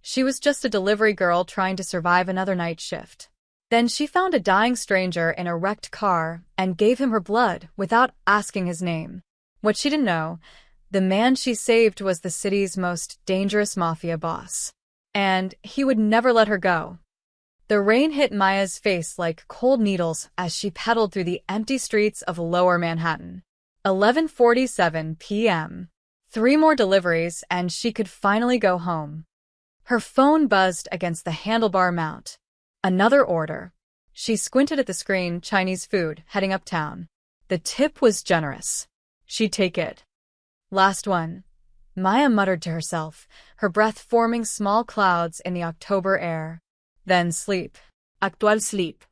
She was just a delivery girl trying to survive another night shift. Then she found a dying stranger in a wrecked car and gave him her blood without asking his name. What she didn't know, the man she saved was the city's most dangerous mafia boss. And he would never let her go. The rain hit Maya's face like cold needles as she pedaled through the empty streets of Lower Manhattan. 11:47 p.m. 3 more deliveries and she could finally go home. Her phone buzzed against the handlebar mount. Another order. She squinted at the screen, Chinese food, heading uptown. The tip was generous. She'd take it. Last one. Maya muttered to herself, her breath forming small clouds in the October air. Then sleep. Actual sleep.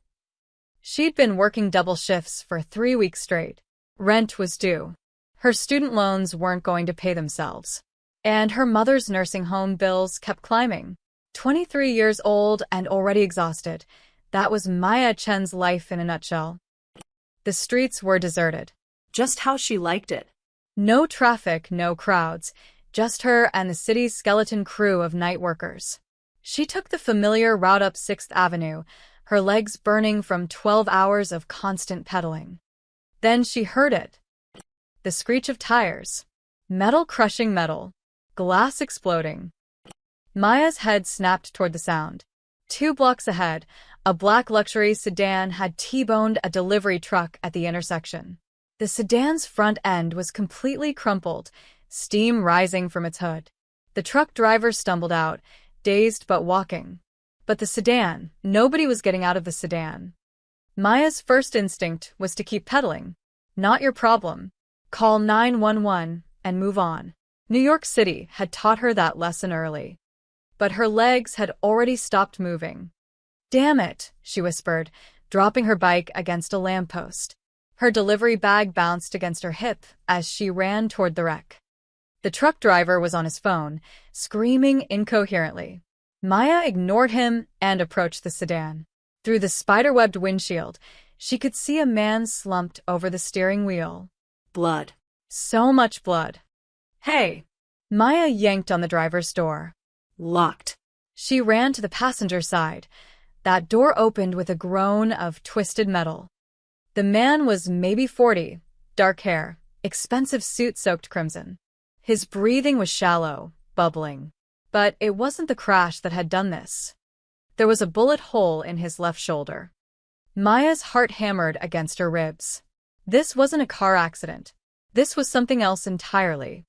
She'd been working double shifts for 3 weeks straight. Rent was due. Her student loans weren't going to pay themselves. And her mother's nursing home bills kept climbing. 23 years old and already exhausted. That was Maya Chen's life in a nutshell. The streets were deserted. Just how she liked it. No traffic, no crowds. Just her and the city's skeleton crew of night workers. She took the familiar route up 6th Avenue, her legs burning from 12 hours of constant pedaling. Then she heard it. The screech of tires. Metal crushing metal. Glass exploding. Maya's head snapped toward the sound. 2 blocks ahead, a black luxury sedan had T-boned a delivery truck at the intersection. The sedan's front end was completely crumpled, steam rising from its hood. The truck driver stumbled out, dazed but walking. But the sedan, nobody was getting out of the sedan. Maya's first instinct was to keep pedaling. Not your problem. Call 911 and move on. New York City had taught her that lesson early. But her legs had already stopped moving. Damn it, she whispered, dropping her bike against a lamppost. Her delivery bag bounced against her hip as she ran toward the wreck. The truck driver was on his phone, screaming incoherently. Maya ignored him and approached the sedan. Through the spider-webbed windshield, she could see a man slumped over the steering wheel. Blood. So much blood. Hey! Maya yanked on the driver's door. Locked. She ran to the passenger side. That door opened with a groan of twisted metal. The man was maybe 40, dark hair, expensive suit soaked crimson. His breathing was shallow, bubbling. But it wasn't the crash that had done this. There was a bullet hole in his left shoulder. Maya's heart hammered against her ribs. This wasn't a car accident. This was something else entirely.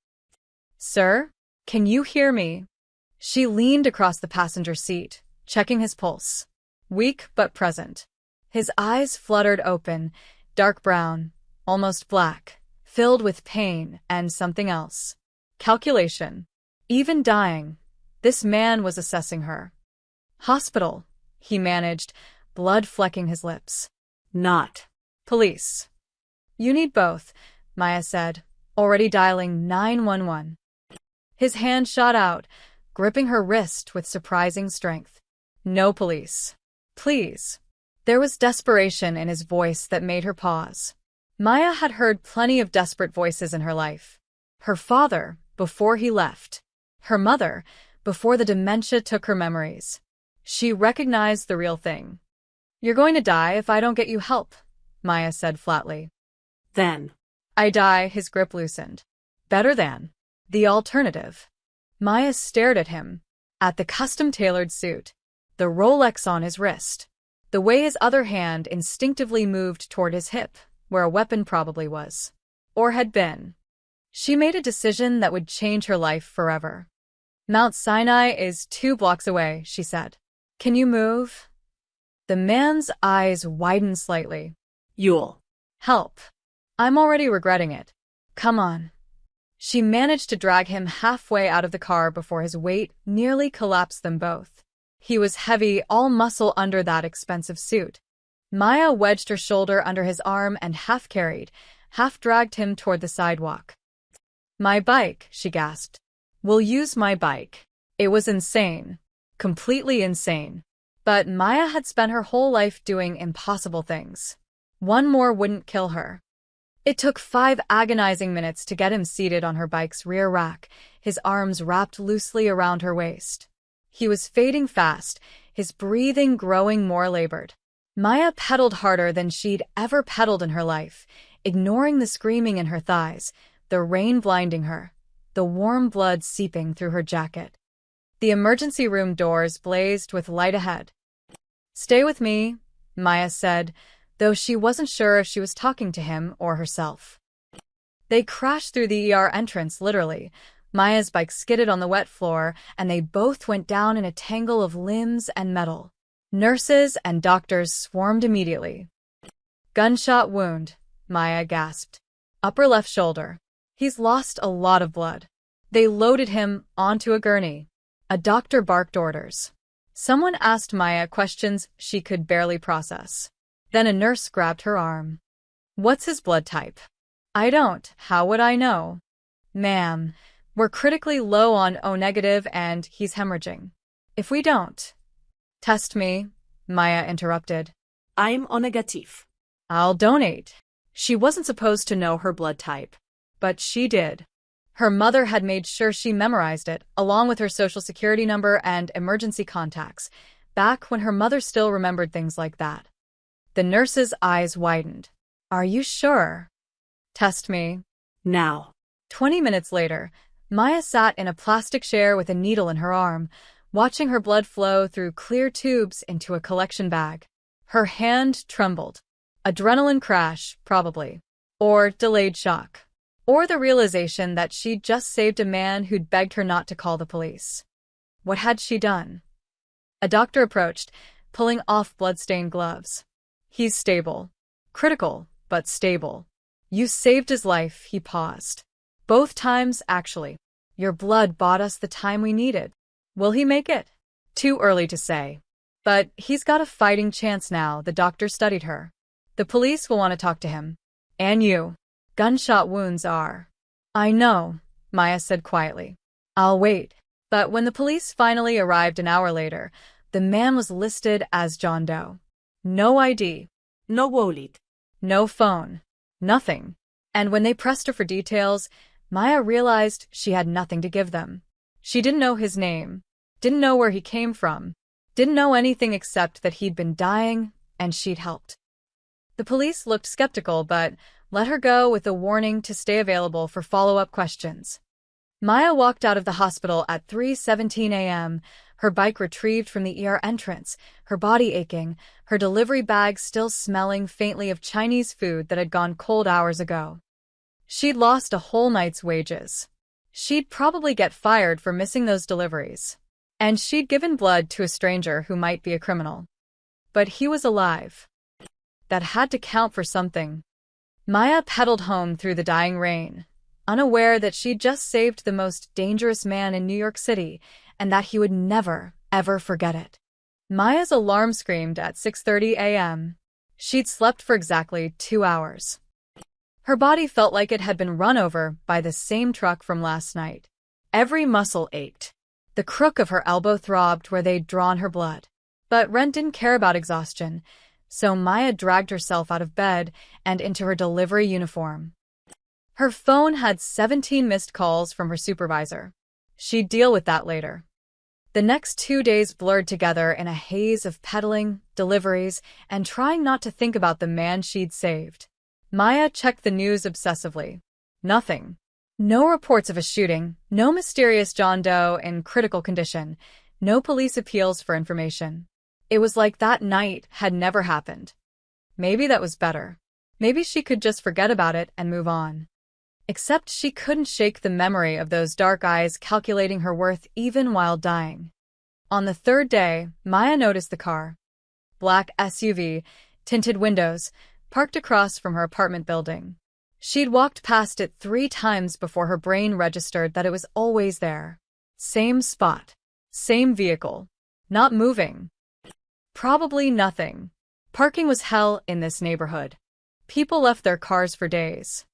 Sir, can you hear me? She leaned across the passenger seat, checking his pulse. Weak but present. His eyes fluttered open, dark brown, almost black, filled with pain and something else. Calculation. Even dying, this man was assessing her. Hospital, he managed, blood flecking his lips. Not. Police. You need both, Maya said, already dialing 911. His hand shot out, gripping her wrist with surprising strength. No police. Please. There was desperation in his voice that made her pause. Maya had heard plenty of desperate voices in her life. Her father, before he left. Her mother, before the dementia took her memories. She recognized the real thing. You're going to die if I don't get you help, Maya said flatly. Then. I die, his grip loosened. Better than. The alternative. Maya stared at him, at the custom-tailored suit, the Rolex on his wrist, the way his other hand instinctively moved toward his hip, where a weapon probably was. Or had been. She made a decision that would change her life forever. Mount Sinai is 2 blocks away, she said. Can you move? The man's eyes widened slightly. You'll. Help. I'm already regretting it. Come on. She managed to drag him halfway out of the car before his weight nearly collapsed them both. He was heavy, all muscle under that expensive suit. Maya wedged her shoulder under his arm and half-carried, half-dragged him toward the sidewalk. My bike, she gasped. We'll use my bike. It was insane. Completely insane. But Maya had spent her whole life doing impossible things. One more wouldn't kill her. It took 5 agonizing minutes to get him seated on her bike's rear rack, his arms wrapped loosely around her waist. He was fading fast, his breathing growing more labored. Maya pedaled harder than she'd ever pedaled in her life, ignoring the screaming in her thighs, the rain blinding her, the warm blood seeping through her jacket. The emergency room doors blazed with light ahead. "Stay with me," Maya said, though she wasn't sure if she was talking to him or herself. They crashed through the ER entrance, literally. Maya's bike skidded on the wet floor, and they both went down in a tangle of limbs and metal. Nurses and doctors swarmed immediately. "Gunshot wound," Maya gasped. "Upper left shoulder. He's lost a lot of blood." They loaded him onto a gurney. A doctor barked orders. Someone asked Maya questions she could barely process. Then a nurse grabbed her arm. "What's his blood type?" "I don't. How would I know?" "Ma'am, we're critically low on O negative and he's hemorrhaging. If we don't—" "Test me," Maya interrupted. I'm O negative. "I'll donate." She wasn't supposed to know her blood type, but she did. Her mother had made sure she memorized it, along with her social security number and emergency contacts, back when her mother still remembered things like that. The nurse's eyes widened. "Are you sure?" "Test me." Now. 20 minutes later, Maya sat in a plastic chair with a needle in her arm, watching her blood flow through clear tubes into a collection bag. Her hand trembled. Adrenaline crash, probably. Or delayed shock. Or the realization that she'd just saved a man who'd begged her not to call the police. What had she done? A doctor approached, pulling off blood-stained gloves. "He's stable. Critical, but stable. You saved his life," he paused. "Both times, actually. Your blood bought us the time we needed. Will he make it?" "Too early to say. But he's got a fighting chance now." The doctor studied her. "The police will want to talk to him. And you. Gunshot wounds are—" "I know," Maya said quietly. "I'll wait." But when the police finally arrived an hour later, the man was listed as John Doe. No ID. No wallet. No phone. Nothing. And when they pressed her for details, Maya realized she had nothing to give them. She didn't know his name, didn't know where he came from, didn't know anything except that he'd been dying and she'd helped. The police looked skeptical but let her go with a warning to stay available for follow-up questions. Maya walked out of the hospital at 3:17 a.m., her bike retrieved from the ER entrance, her body aching, her delivery bag still smelling faintly of Chinese food that had gone cold hours ago. She'd lost a whole night's wages. She'd probably get fired for missing those deliveries. And she'd given blood to a stranger who might be a criminal. But he was alive. That had to count for something. Maya pedaled home through the dying rain, unaware that she'd just saved the most dangerous man in New York City and that he would never, ever forget it. Maya's alarm screamed at 6:30 a.m. She'd slept for exactly 2 hours. Her body felt like it had been run over by the same truck from last night. Every muscle ached. The crook of her elbow throbbed where they'd drawn her blood. But Ren didn't care about exhaustion, so Maya dragged herself out of bed and into her delivery uniform. Her phone had 17 missed calls from her supervisor. She'd deal with that later. The next 2 days blurred together in a haze of peddling, deliveries, and trying not to think about the man she'd saved. Maya checked the news obsessively. Nothing. No reports of a shooting, no mysterious John Doe in critical condition, no police appeals for information. It was like that night had never happened. Maybe that was better. Maybe she could just forget about it and move on. Except she couldn't shake the memory of those dark eyes calculating her worth even while dying. On the third day, Maya noticed the car. Black SUV, tinted windows, parked across from her apartment building. She'd walked past it 3 times before her brain registered that it was always there. Same spot. Same vehicle. Not moving. Probably nothing. Parking was hell in this neighborhood. People left their cars for days.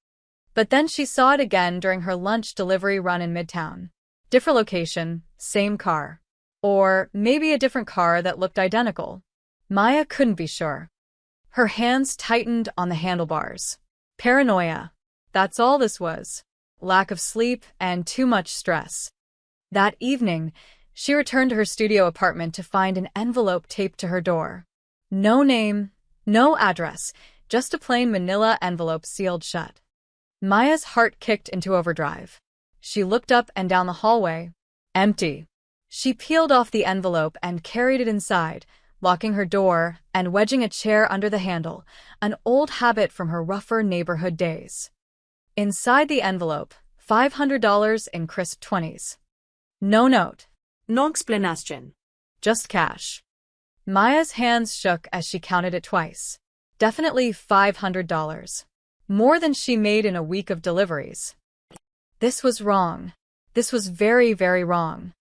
But then she saw it again during her lunch delivery run in Midtown. Different location, same car. Or maybe a different car that looked identical. Maya couldn't be sure. Her hands tightened on the handlebars. Paranoia. That's all this was. Lack of sleep and too much stress. That evening, She returned to her studio apartment to find an envelope taped to her door. No name, no address, just a plain manila envelope sealed shut. Maya's heart kicked into overdrive. She looked up and down the hallway. Empty. She peeled off the envelope and carried it inside, locking her door and wedging a chair under the handle, an old habit from her rougher neighborhood days. Inside the envelope, $500 in crisp 20s. No note. No explanation. Just cash. Maya's hands shook as she counted it twice. Definitely $500. More than she made in a week of deliveries. This was wrong. This was very, very wrong.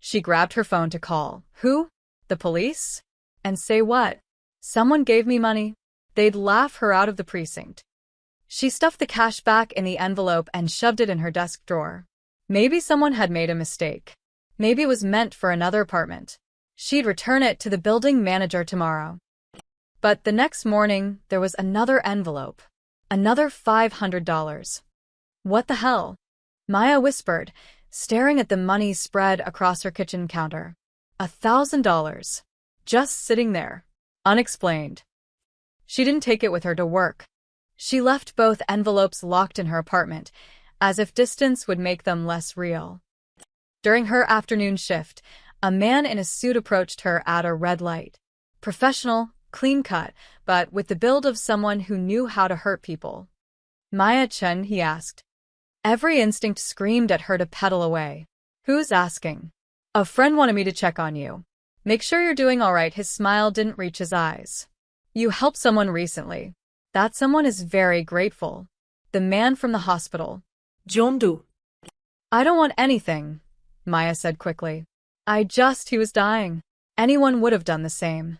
She grabbed her phone to call. Who? The police? And say what? Someone gave me money. They'd laugh her out of the precinct. She stuffed the cash back in the envelope and shoved it in her desk drawer. Maybe someone had made a mistake. Maybe it was meant for another apartment. She'd return it to the building manager tomorrow. But the next morning, there was another envelope. Another $500. What the hell? Maya whispered, staring at the money spread across her kitchen counter. $1,000. Just sitting there. Unexplained. She didn't take it with her to work. She left both envelopes locked in her apartment, as if distance would make them less real. During her afternoon shift, a man in a suit approached her at a red light. Professional, clean-cut, but with the build of someone who knew how to hurt people. Maya Chen, he asked. Every instinct screamed at her to pedal away. Who's asking? A friend wanted me to check on you. Make sure you're doing all right. His smile didn't reach his eyes. You helped someone recently. That someone is very grateful. The man from the hospital. John Doe. I don't want anything, Maya said quickly. He was dying. Anyone would have done the same.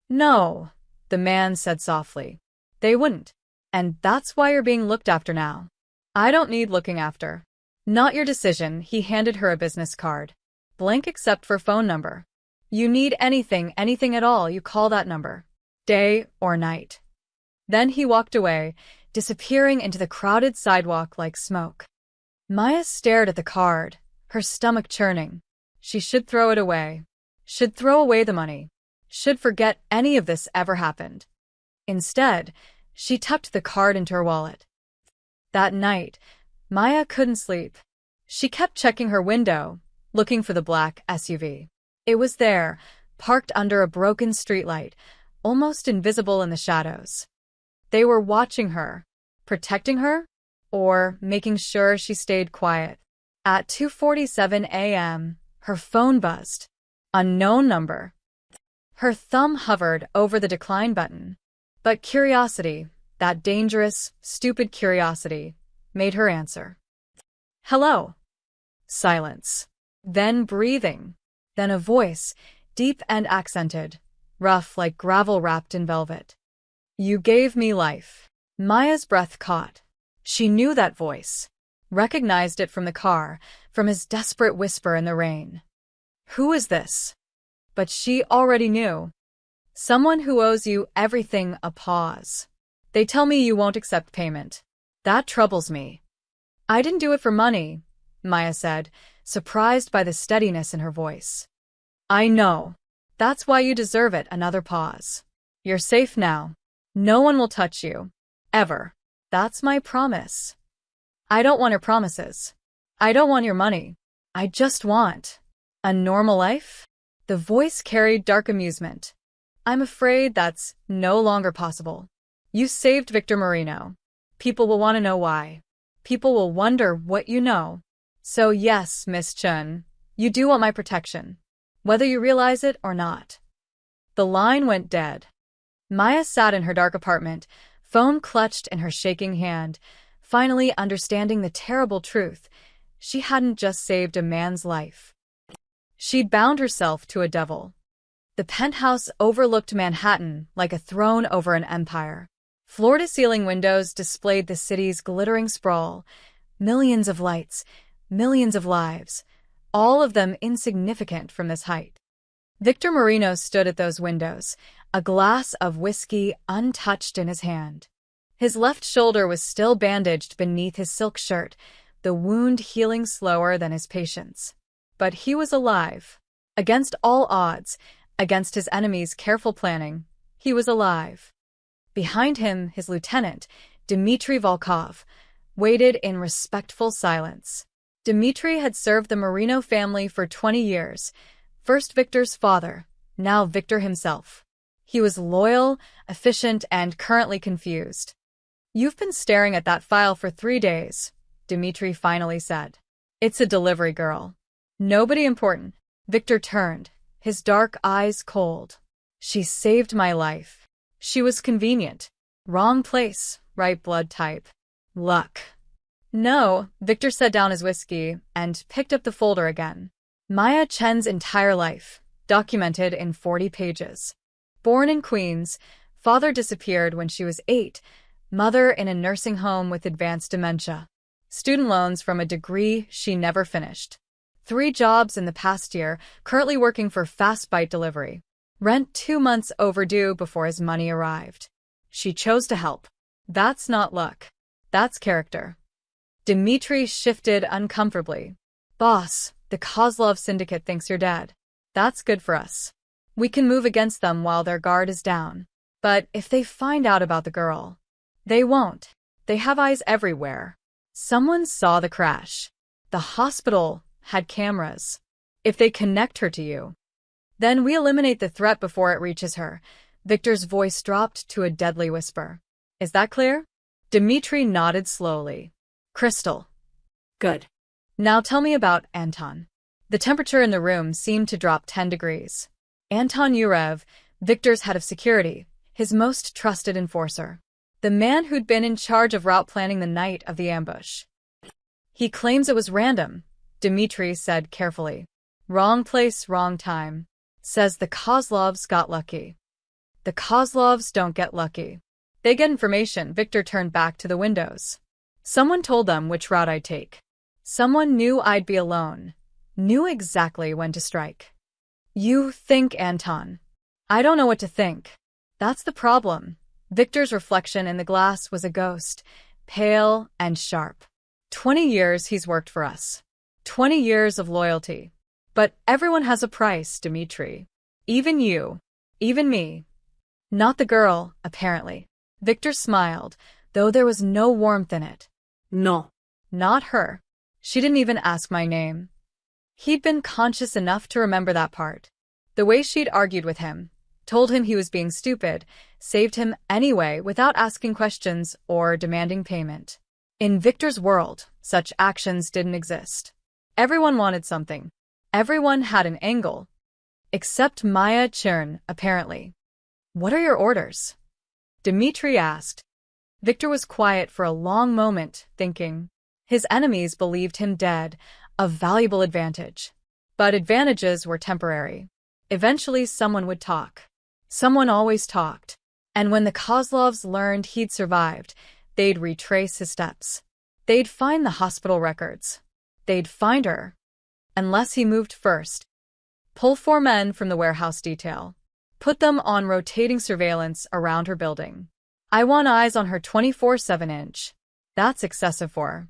No, the man said softly. They wouldn't. And that's why you're being looked after now. I don't need looking after. Not your decision. He handed her a business card. Blank except for phone number. You need anything at all, you call that number. Day or night. Then he walked away, disappearing into the crowded sidewalk like smoke. Maya stared at the card, her stomach churning. She should throw it away. Should throw away the money. Should forget any of this ever happened. Instead, she tucked the card into her wallet. That night, Maya couldn't sleep. She kept checking her window, looking for the black SUV. It was there, parked under a broken streetlight, almost invisible in the shadows. They were watching her, protecting her, or making sure she stayed quiet. At 2:47 a.m., her phone buzzed. Unknown number. Her thumb hovered over the decline button. But curiosity, that dangerous, stupid curiosity, made her answer. Hello. Silence. Then breathing. Then a voice, deep and accented, rough like gravel wrapped in velvet. You gave me life. Maya's breath caught. She knew that voice, recognized it from the car, from his desperate whisper in the rain. Who is this? But she already knew. Someone who owes you everything. A pause. They tell me you won't accept payment. That troubles me. I didn't do it for money, Maya said, surprised by the steadiness in her voice. I know. That's why you deserve it. Another pause. You're safe now. No one will touch you. Ever. That's my promise. I don't want your promises. I don't want your money. I just want a normal life? The voice carried dark amusement. I'm afraid that's no longer possible. You saved Victor Marino. People will want to know why. People will wonder what you know. So yes, Miss Chun, you do want my protection, whether you realize it or not. The line went dead. Maya sat in her dark apartment, phone clutched in her shaking hand, finally understanding the terrible truth. She hadn't just saved a man's life. She'd bound herself to a devil. The penthouse overlooked Manhattan like a throne over an empire. Floor-to-ceiling windows displayed the city's glittering sprawl, millions of lights, millions of lives, all of them insignificant from this height. Victor Marino stood at those windows, a glass of whiskey untouched in his hand. His left shoulder was still bandaged beneath his silk shirt, the wound healing slower than his patience. but he was alive. Against all odds, against his enemies' careful planning, he was alive. Behind him, his lieutenant, Dmitry Volkov, waited in respectful silence. Dmitry had served the Marino family for 20 years, first Victor's father, now Victor himself. He was loyal, efficient, and currently confused. "You've been staring at that file for 3 days," Dmitry finally said. "It's a delivery girl. Nobody important." Victor turned, his dark eyes cold. "She saved my life. She was convenient. Wrong place, right blood type. Luck." "No," Victor set down his whiskey and picked up the folder again. Maya Chen's entire life, documented in 40 pages. Born in Queens, father disappeared when she was 8, mother in a nursing home with advanced dementia. Student loans from a degree she never finished. 3 jobs in the past year, currently working for fast bite delivery. Rent 2 months overdue before his money arrived. She chose to help. That's not luck. That's character. Dmitry shifted uncomfortably. "Boss, the Kozlov syndicate thinks you're dead. That's good for us. We can move against them while their guard is down. But if they find out about the girl..." "They won't. They have eyes everywhere. Someone saw the crash. The hospital had cameras. If they connect her to you, then we eliminate the threat before it reaches her." Victor's voice dropped to a deadly whisper. "Is that clear?" Dmitry nodded slowly. "Crystal." Good. "Now tell me about Anton." The temperature in the room seemed to drop 10 degrees. Anton Yurev, Victor's head of security, his most trusted enforcer. The man who'd been in charge of route planning the night of the ambush. "He claims it was random," Dmitry said carefully. "Wrong place, wrong time. Says the Kozlovs got lucky." "The Kozlovs don't get lucky. They get information." Victor turned back to the windows. "Someone told them which route I'd take. Someone knew I'd be alone. Knew exactly when to strike." "You think, Anton?" "I don't know what to think. That's the problem." Victor's reflection in the glass was a ghost, pale and sharp. 20 years he's worked for us. 20 years of loyalty. But everyone has a price, Dmitry. Even you. Even me. Not the girl, apparently. Victor smiled, though there was no warmth in it. No. Not her. She didn't even ask my name. He'd been conscious enough to remember that part. The way she'd argued with him, told him he was being stupid, saved him anyway without asking questions or demanding payment. In Victor's world, such actions didn't exist. Everyone wanted something. Everyone had an angle. Except Maya Chern, apparently. "What are your orders?" Dmitry asked. Victor was quiet for a long moment, thinking. His enemies believed him dead, a valuable advantage. But advantages were temporary. Eventually someone would talk. Someone always talked. And when the Kozlovs learned he'd survived, they'd retrace his steps. They'd find the hospital records. They'd find her. Unless he moved first. Pull 4 men from the warehouse detail. Put them on rotating surveillance around her building. I want eyes on her 24/7 That's excessive for her.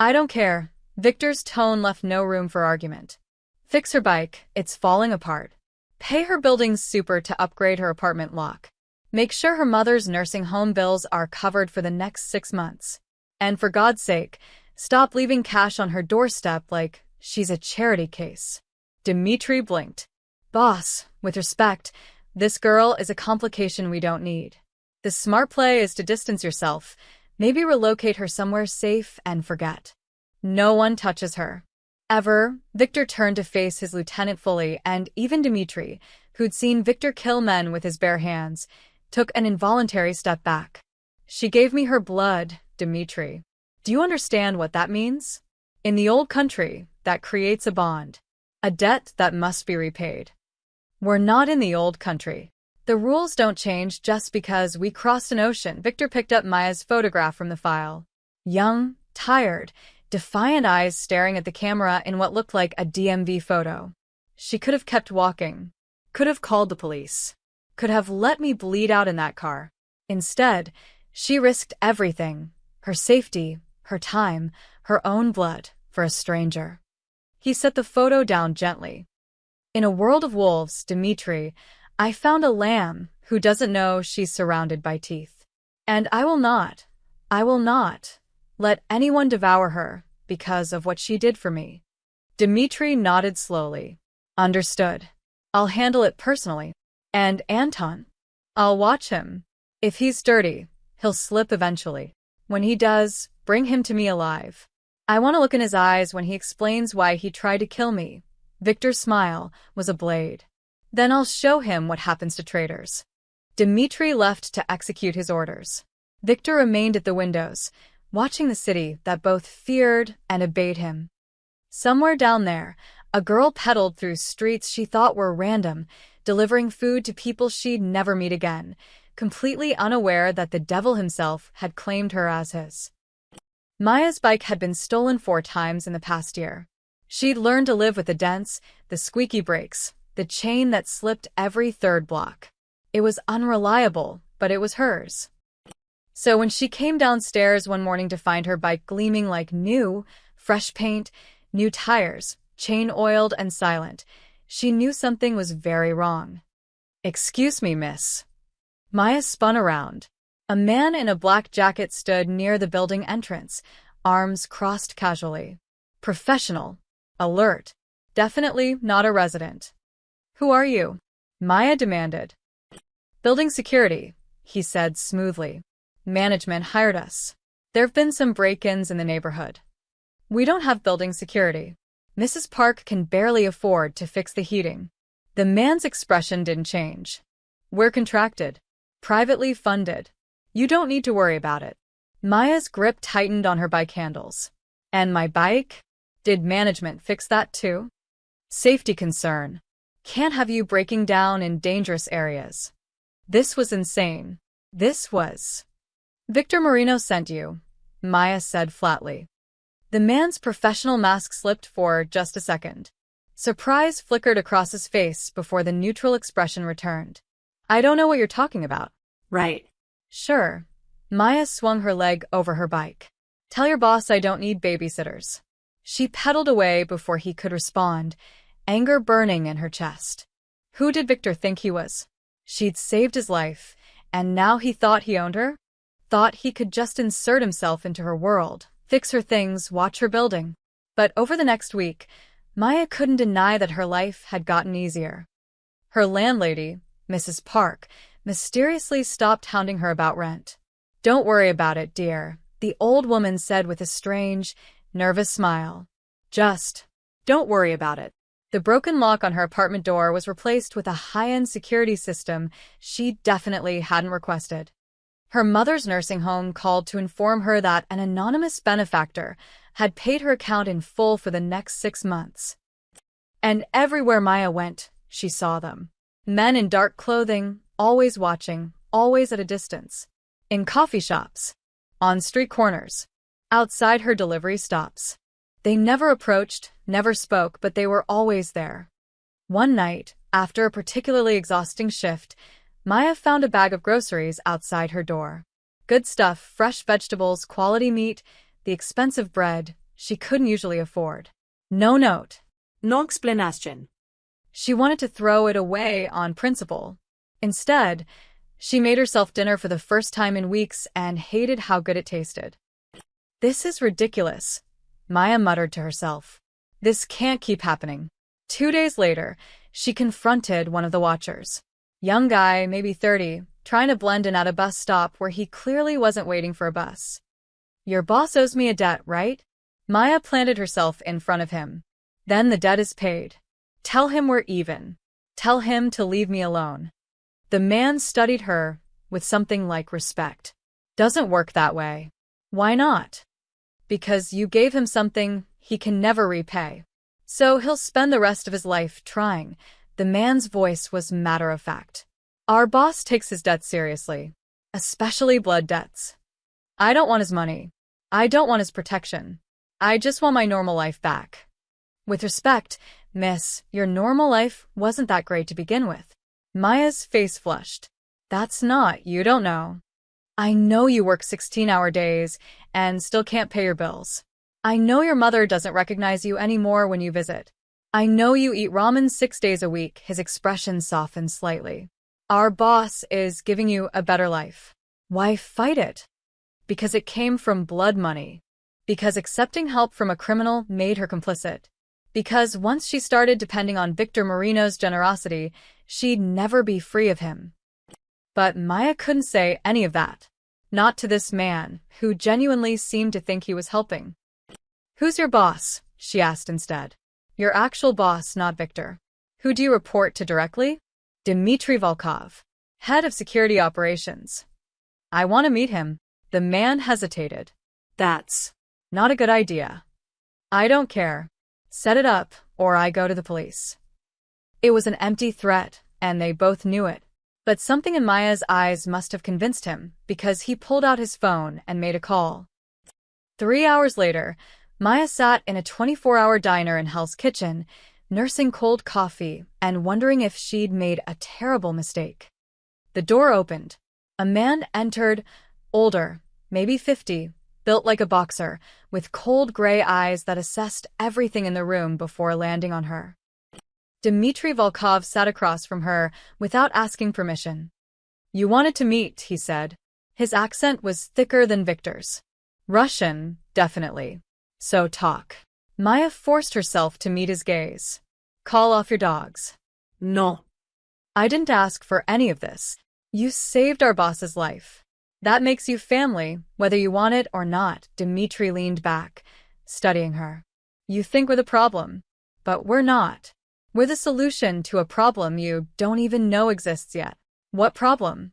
"I don't care." Victor's tone left no room for argument. "Fix her bike, it's falling apart. Pay her building's super to upgrade her apartment lock. Make sure her mother's nursing home bills are covered for the next 6 months. And for God's sake, stop leaving cash on her doorstep like she's a charity case." Dmitry blinked. "Boss, with respect, this girl is a complication we don't need. The smart play is to distance yourself, maybe relocate her somewhere safe and forget. No one touches her. Ever." Victor turned to face his lieutenant fully, and even Dmitry, who'd seen Victor kill men with his bare hands, took an involuntary step back. "She gave me her blood, Dmitry. Do you understand what that means? In the old country, that creates a bond. A debt that must be repaid. We're not in the old country. The rules don't change just because we crossed an ocean." Victor picked up Maya's photograph from the file. Young, tired, defiant eyes staring at the camera in what looked like a DMV photo. She could have kept walking. Could have called the police. Could have let me bleed out in that car. Instead, she risked everything. Her safety, her time, her own blood, for a stranger. He set the photo down gently. In a world of wolves, Dimitri, I found a lamb who doesn't know she's surrounded by teeth. And I will not let anyone devour her because of what she did for me. Dimitri nodded slowly. Understood. I'll handle it personally. And Anton? I'll watch him. If he's dirty, he'll slip eventually. When he does, bring him to me alive. I want to look in his eyes when he explains why he tried to kill me. Victor's smile was a blade. Then I'll show him what happens to traitors. Dimitri left to execute his orders. Victor remained at the windows, watching the city that both feared and obeyed him. Somewhere down there, a girl pedaled through streets she thought were random, delivering food to people she'd never meet again, completely unaware that the devil himself had claimed her as his. Maya's bike had been stolen 4 times in the past year. She'd learned to live with the dents, the squeaky brakes, the chain that slipped every 3rd block. It was unreliable, but it was hers. So when she came downstairs one morning to find her bike gleaming like new, fresh paint, new tires, chain oiled and silent, she knew something was very wrong. "Excuse me, miss." Maya spun around. A man in a black jacket stood near the building entrance, arms crossed casually. Professional. Alert. Definitely not a resident. "Who are you?" Maya demanded. "Building security," he said smoothly. "Management hired us. There've been some break-ins in the neighborhood." "We don't have building security. Mrs. Park can barely afford to fix the heating." The man's expression didn't change. "We're contracted. Privately funded. You don't need to worry about it." Maya's grip tightened on her bike handles. "And my bike? Did management fix that too?" "Safety concern. Can't have you breaking down in dangerous areas." This was insane. This was. "Victor Marino sent you," Maya said flatly. The man's professional mask slipped for just a second. Surprise flickered across his face before the neutral expression returned. "I don't know what you're talking about." Right. "Sure." Maya swung her leg over her bike. "Tell your boss I don't need babysitters." She pedaled away before he could respond, anger burning in her chest. Who did Victor think he was? She'd saved his life, and now he thought he owned her? Thought he could just insert himself into her world, fix her things, watch her building. But over the next week, Maya couldn't deny that her life had gotten easier. Her landlady, Mrs. Park, mysteriously stopped hounding her about rent. "Don't worry about it, dear," the old woman said with a strange, nervous smile. "Just don't worry about it." The broken lock on her apartment door was replaced with a high-end security system she definitely hadn't requested. Her mother's nursing home called to inform her that an anonymous benefactor had paid her account in full for the next 6 months. And everywhere Maya went, she saw them. Men in dark clothing, always watching, always at a distance. In coffee shops. On street corners. Outside her delivery stops. They never approached, never spoke, but they were always there. One night, after a particularly exhausting shift, Maya found a bag of groceries outside her door. Good stuff, fresh vegetables, quality meat, the expensive bread she couldn't usually afford. No note. No explanation. She wanted to throw it away on principle. Instead, she made herself dinner for the first time in weeks and hated how good it tasted. "This is ridiculous," Maya muttered to herself. "This can't keep happening." 2 days later, she confronted one of the watchers. Young guy, maybe 30, trying to blend in at a bus stop where he clearly wasn't waiting for a bus. "Your boss owes me a debt, right?" Maya planted herself in front of him. "Then the debt is paid. Tell him we're even. Tell him to leave me alone." The man studied her with something like respect. "Doesn't work that way." "Why not?" "Because you gave him something he can never repay. So he'll spend the rest of his life trying." The man's voice was matter-of-fact. "Our boss takes his debts seriously. Especially blood debts. I don't want his money. I don't want his protection. I just want my normal life back." "With respect, miss, your normal life wasn't that great to begin with." Maya's face flushed. "That's not, you don't know. I know you work 16-hour days and still can't pay your bills. I know your mother doesn't recognize you anymore when you visit. I know you eat ramen 6 days a week. His expression softened slightly. Our boss is giving you a better life. Why fight it? Because it came from blood money. Because accepting help from a criminal made her complicit. Because once she started depending on Victor Marino's generosity, she'd never be free of him. But Maya couldn't say any of that. Not to this man, who genuinely seemed to think he was helping. Who's your boss? She asked instead. Your actual boss, not Victor. Who do you report to directly? Dmitry Volkov, head of security operations. I want to meet him. The man hesitated. That's not a good idea. I don't care. Set it up, or I go to the police. It was an empty threat, and they both knew it. But something in Maya's eyes must have convinced him, because he pulled out his phone and made a call. 3 hours later, Maya sat in a 24-hour diner in Hell's Kitchen, nursing cold coffee and wondering if she'd made a terrible mistake. The door opened. A man entered, older, maybe 50, built like a boxer, with cold gray eyes that assessed everything in the room before landing on her. Dmitry Volkov sat across from her without asking permission. You wanted to meet, he said. His accent was thicker than Victor's. Russian, definitely. So talk. Maya forced herself to meet his gaze. Call off your dogs. no. I didn't ask for any of this. You saved our boss's life. That makes you family, whether you want it or not. Dmitry leaned back, studying her. You think we're the problem, but we're not. We're the solution to a problem you don't even know exists yet. What problem?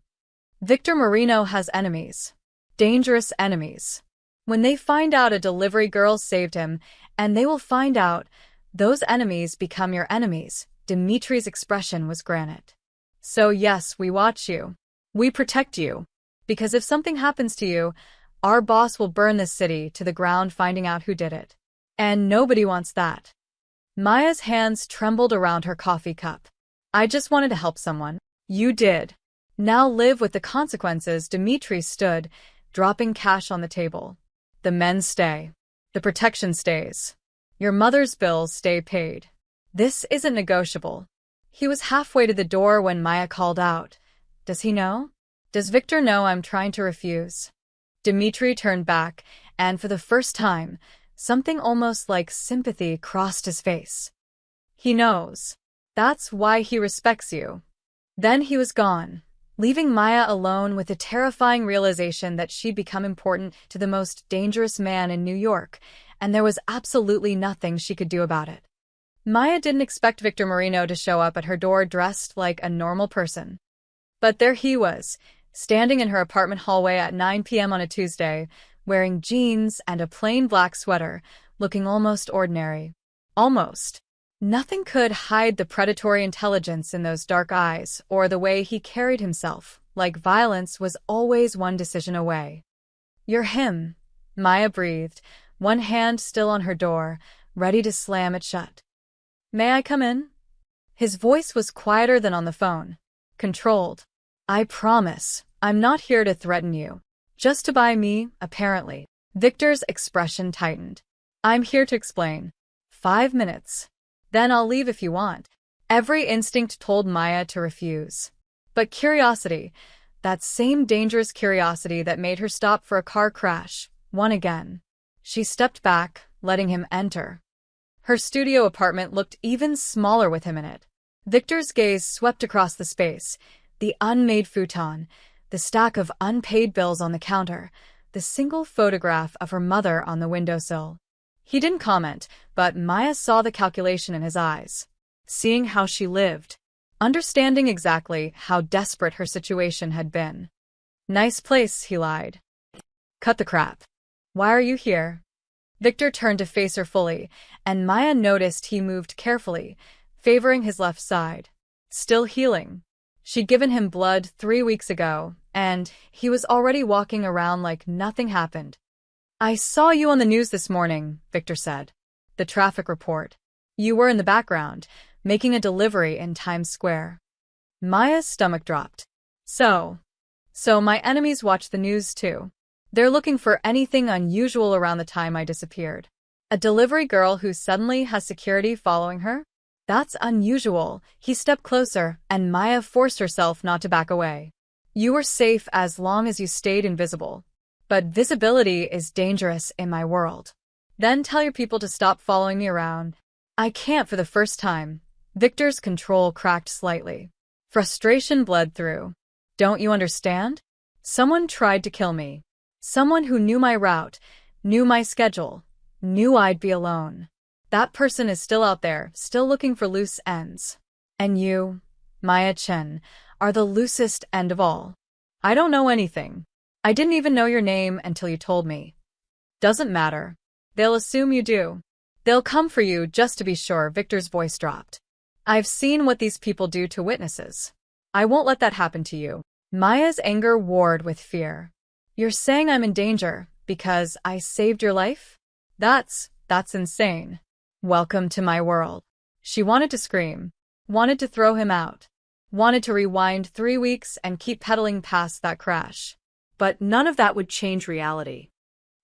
Victor Marino has enemies. Dangerous enemies. When they find out a delivery girl saved him, and they will find out, those enemies become your enemies. Dmitry's expression was granite. So yes, we watch you. We protect you. Because if something happens to you, our boss will burn this city to the ground finding out who did it. And nobody wants that. Maya's hands trembled around her coffee cup. I just wanted to help someone. You did. Now live with the consequences. Dmitry stood, dropping cash on the table. The men stay. The protection stays. Your mother's bills stay paid. This isn't negotiable. He was halfway to the door when Maya called out. Does he know? Does Victor know I'm trying to refuse? Dmitry turned back, and for the first time, something almost like sympathy crossed his face. He knows. That's why he respects you. Then he was gone, leaving Maya alone with the terrifying realization that she'd become important to the most dangerous man in New York, and there was absolutely nothing she could do about it. Maya didn't expect Victor Marino to show up at her door dressed like a normal person. But there he was, standing in her apartment hallway at 9 p.m. on a Tuesday, wearing jeans and a plain black sweater, looking almost ordinary. Almost. Nothing could hide the predatory intelligence in those dark eyes or the way he carried himself, like violence was always one decision away. You're him, Maya breathed, one hand still on her door, ready to slam it shut. May I come in? His voice was quieter than on the phone. Controlled. I promise, I'm not here to threaten you. Just to buy me, apparently. Victor's expression tightened. I'm here to explain. 5 minutes. Then I'll leave if you want. Every instinct told Maya to refuse. But curiosity, that same dangerous curiosity that made her stop for a car crash, won again. She stepped back, letting him enter. Her studio apartment looked even smaller with him in it. Victor's gaze swept across the space, the unmade futon, the stack of unpaid bills on the counter, the single photograph of her mother on the windowsill. He didn't comment, but Maya saw the calculation in his eyes. Seeing how she lived. Understanding exactly how desperate her situation had been. Nice place, he lied. Cut the crap. Why are you here? Victor turned to face her fully, and Maya noticed he moved carefully, favoring his left side. Still healing. She'd given him blood 3 weeks ago, and he was already walking around like nothing happened. I saw you on the news this morning, Victor said. The traffic report. You were in the background, making a delivery in Times Square. Maya's stomach dropped. So my enemies watch the news too. They're looking for anything unusual around the time I disappeared. A delivery girl who suddenly has security following her? That's unusual. He stepped closer, and Maya forced herself not to back away. You were safe as long as you stayed invisible. But visibility is dangerous in my world. Then tell your people to stop following me around. I can't for the first time. Victor's control cracked slightly. Frustration bled through. Don't you understand? Someone tried to kill me. Someone who knew my route, knew my schedule, knew I'd be alone. That person is still out there, still looking for loose ends. And you, Maya Chen, are the loosest end of all. I don't know anything. I didn't even know your name until you told me. Doesn't matter. They'll assume you do. They'll come for you just to be sure. Victor's voice dropped. I've seen what these people do to witnesses. I won't let that happen to you. Maya's anger warred with fear. You're saying I'm in danger because I saved your life? That's insane. Welcome to my world. She wanted to scream, wanted to throw him out, wanted to rewind 3 weeks and keep pedaling past that crash. But none of that would change reality.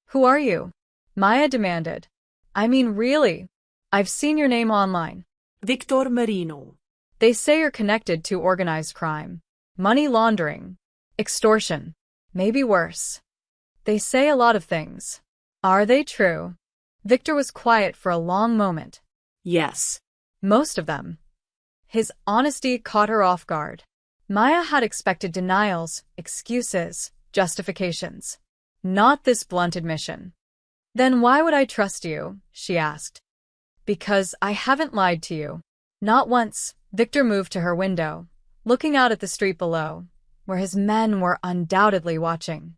Who are you? Maya demanded. I mean, really? I've seen your name online. Victor Marino. They say you're connected to organized crime, money laundering, extortion, maybe worse. They say a lot of things. Are they true? Victor was quiet for a long moment. Yes. Most of them. His honesty caught her off guard. Maya had expected denials, excuses, justifications. Not this blunt admission. Then why would I trust you? She asked. Because I haven't lied to you. Not once. Victor moved to her window, looking out at the street below, where his men were undoubtedly watching.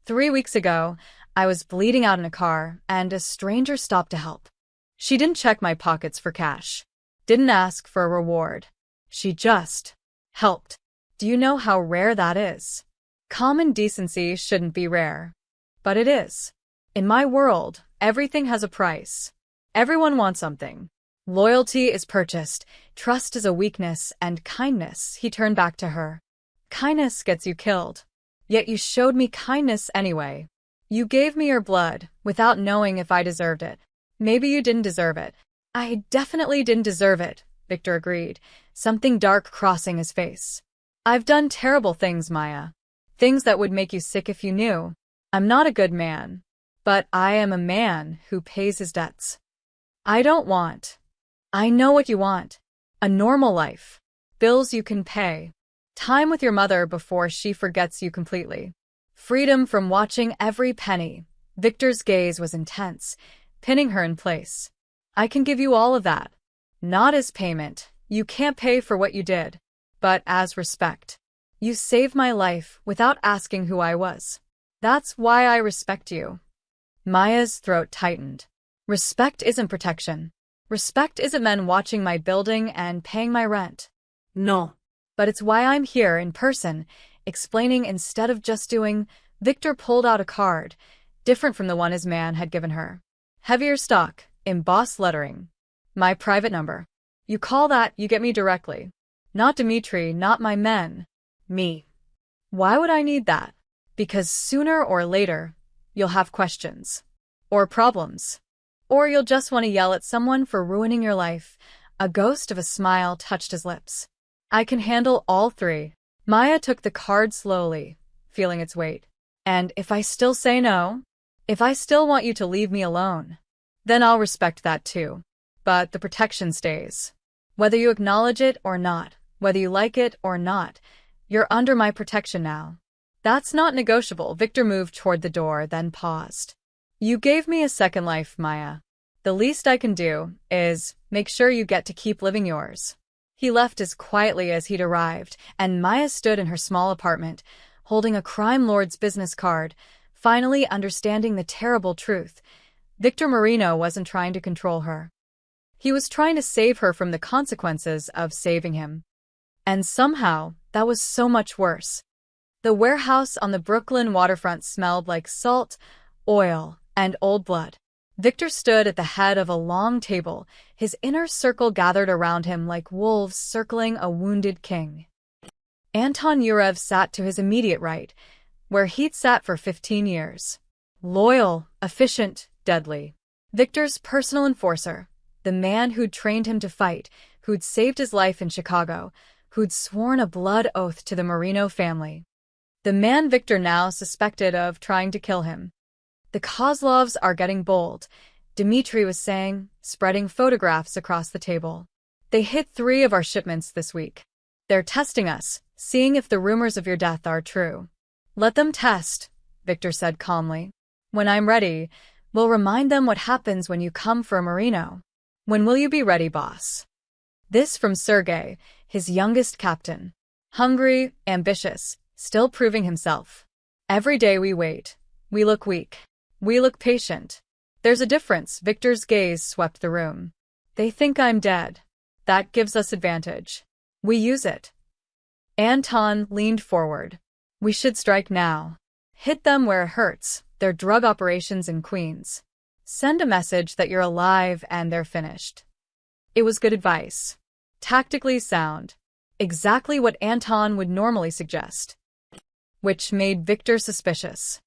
3 weeks ago, I was bleeding out in a car, and a stranger stopped to help. She didn't check my pockets for cash. Didn't ask for a reward. She just helped. Do you know how rare that is? Common decency shouldn't be rare. But it is. In my world, everything has a price. Everyone wants something. Loyalty is purchased, trust is a weakness, and kindness, he turned back to her. Kindness gets you killed. Yet you showed me kindness anyway. You gave me your blood, without knowing if I deserved it. Maybe you didn't deserve it. I definitely didn't deserve it, Victor agreed, something dark crossing his face. I've done terrible things, Maya. Things that would make you sick if you knew. I'm not a good man. But I am a man who pays his debts. I don't want. I know what you want. A normal life. Bills you can pay. Time with your mother before she forgets you completely. Freedom from watching every penny. Victor's gaze was intense, pinning her in place. I can give you all of that. Not as payment. You can't pay for what you did. But as respect. You saved my life without asking who I was. That's why I respect you. Maya's throat tightened. Respect isn't protection. Respect isn't men watching my building and paying my rent. No. But it's why I'm here in person, explaining instead of just doing. Victor pulled out a card, different from the one his man had given her. Heavier stock, embossed lettering. My private number. You call that, you get me directly. Not Dimitri, not my men. Me. Why would I need that? Because sooner or later, you'll have questions. Or problems. Or you'll just want to yell at someone for ruining your life. A ghost of a smile touched his lips. I can handle all three. Maya took the card slowly, feeling its weight. And if I still say no? If I still want you to leave me alone? Then I'll respect that too. But the protection stays. Whether you acknowledge it or not, whether you like it or not, you're under my protection now. That's not negotiable. Victor moved toward the door, then paused. You gave me a second life, Maya. The least I can do is make sure you get to keep living yours. He left as quietly as he'd arrived, and Maya stood in her small apartment, holding a crime lord's business card, finally understanding the terrible truth. Victor Marino wasn't trying to control her. He was trying to save her from the consequences of saving him. And somehow, that was so much worse. The warehouse on the Brooklyn waterfront smelled like salt, oil, and old blood. Victor stood at the head of a long table, his inner circle gathered around him like wolves circling a wounded king. Anton Yurev sat to his immediate right, where he'd sat for 15 years. Loyal, efficient, deadly. Victor's personal enforcer, the man who'd trained him to fight, who'd saved his life in Chicago, who'd sworn a blood oath to the Marino family. The man Victor now suspected of trying to kill him. The Kozlovs are getting bold, Dmitri was saying, spreading photographs across the table. They hit 3 of our shipments this week. They're testing us, seeing if the rumors of your death are true. Let them test, Victor said calmly. When I'm ready, we'll remind them what happens when you come for a Marino. When will you be ready, boss? This from Sergei, his youngest captain. Hungry, ambitious, still proving himself. Every day we wait. We look weak. We look patient. There's a difference. Victor's gaze swept the room. They think I'm dead. That gives us advantage. We use it. Anton leaned forward. We should strike now. Hit them where it hurts, their drug operations in Queens. Send a message that you're alive and they're finished. It was good advice. Tactically sound. Exactly what Anton would normally suggest. Which made Victor suspicious.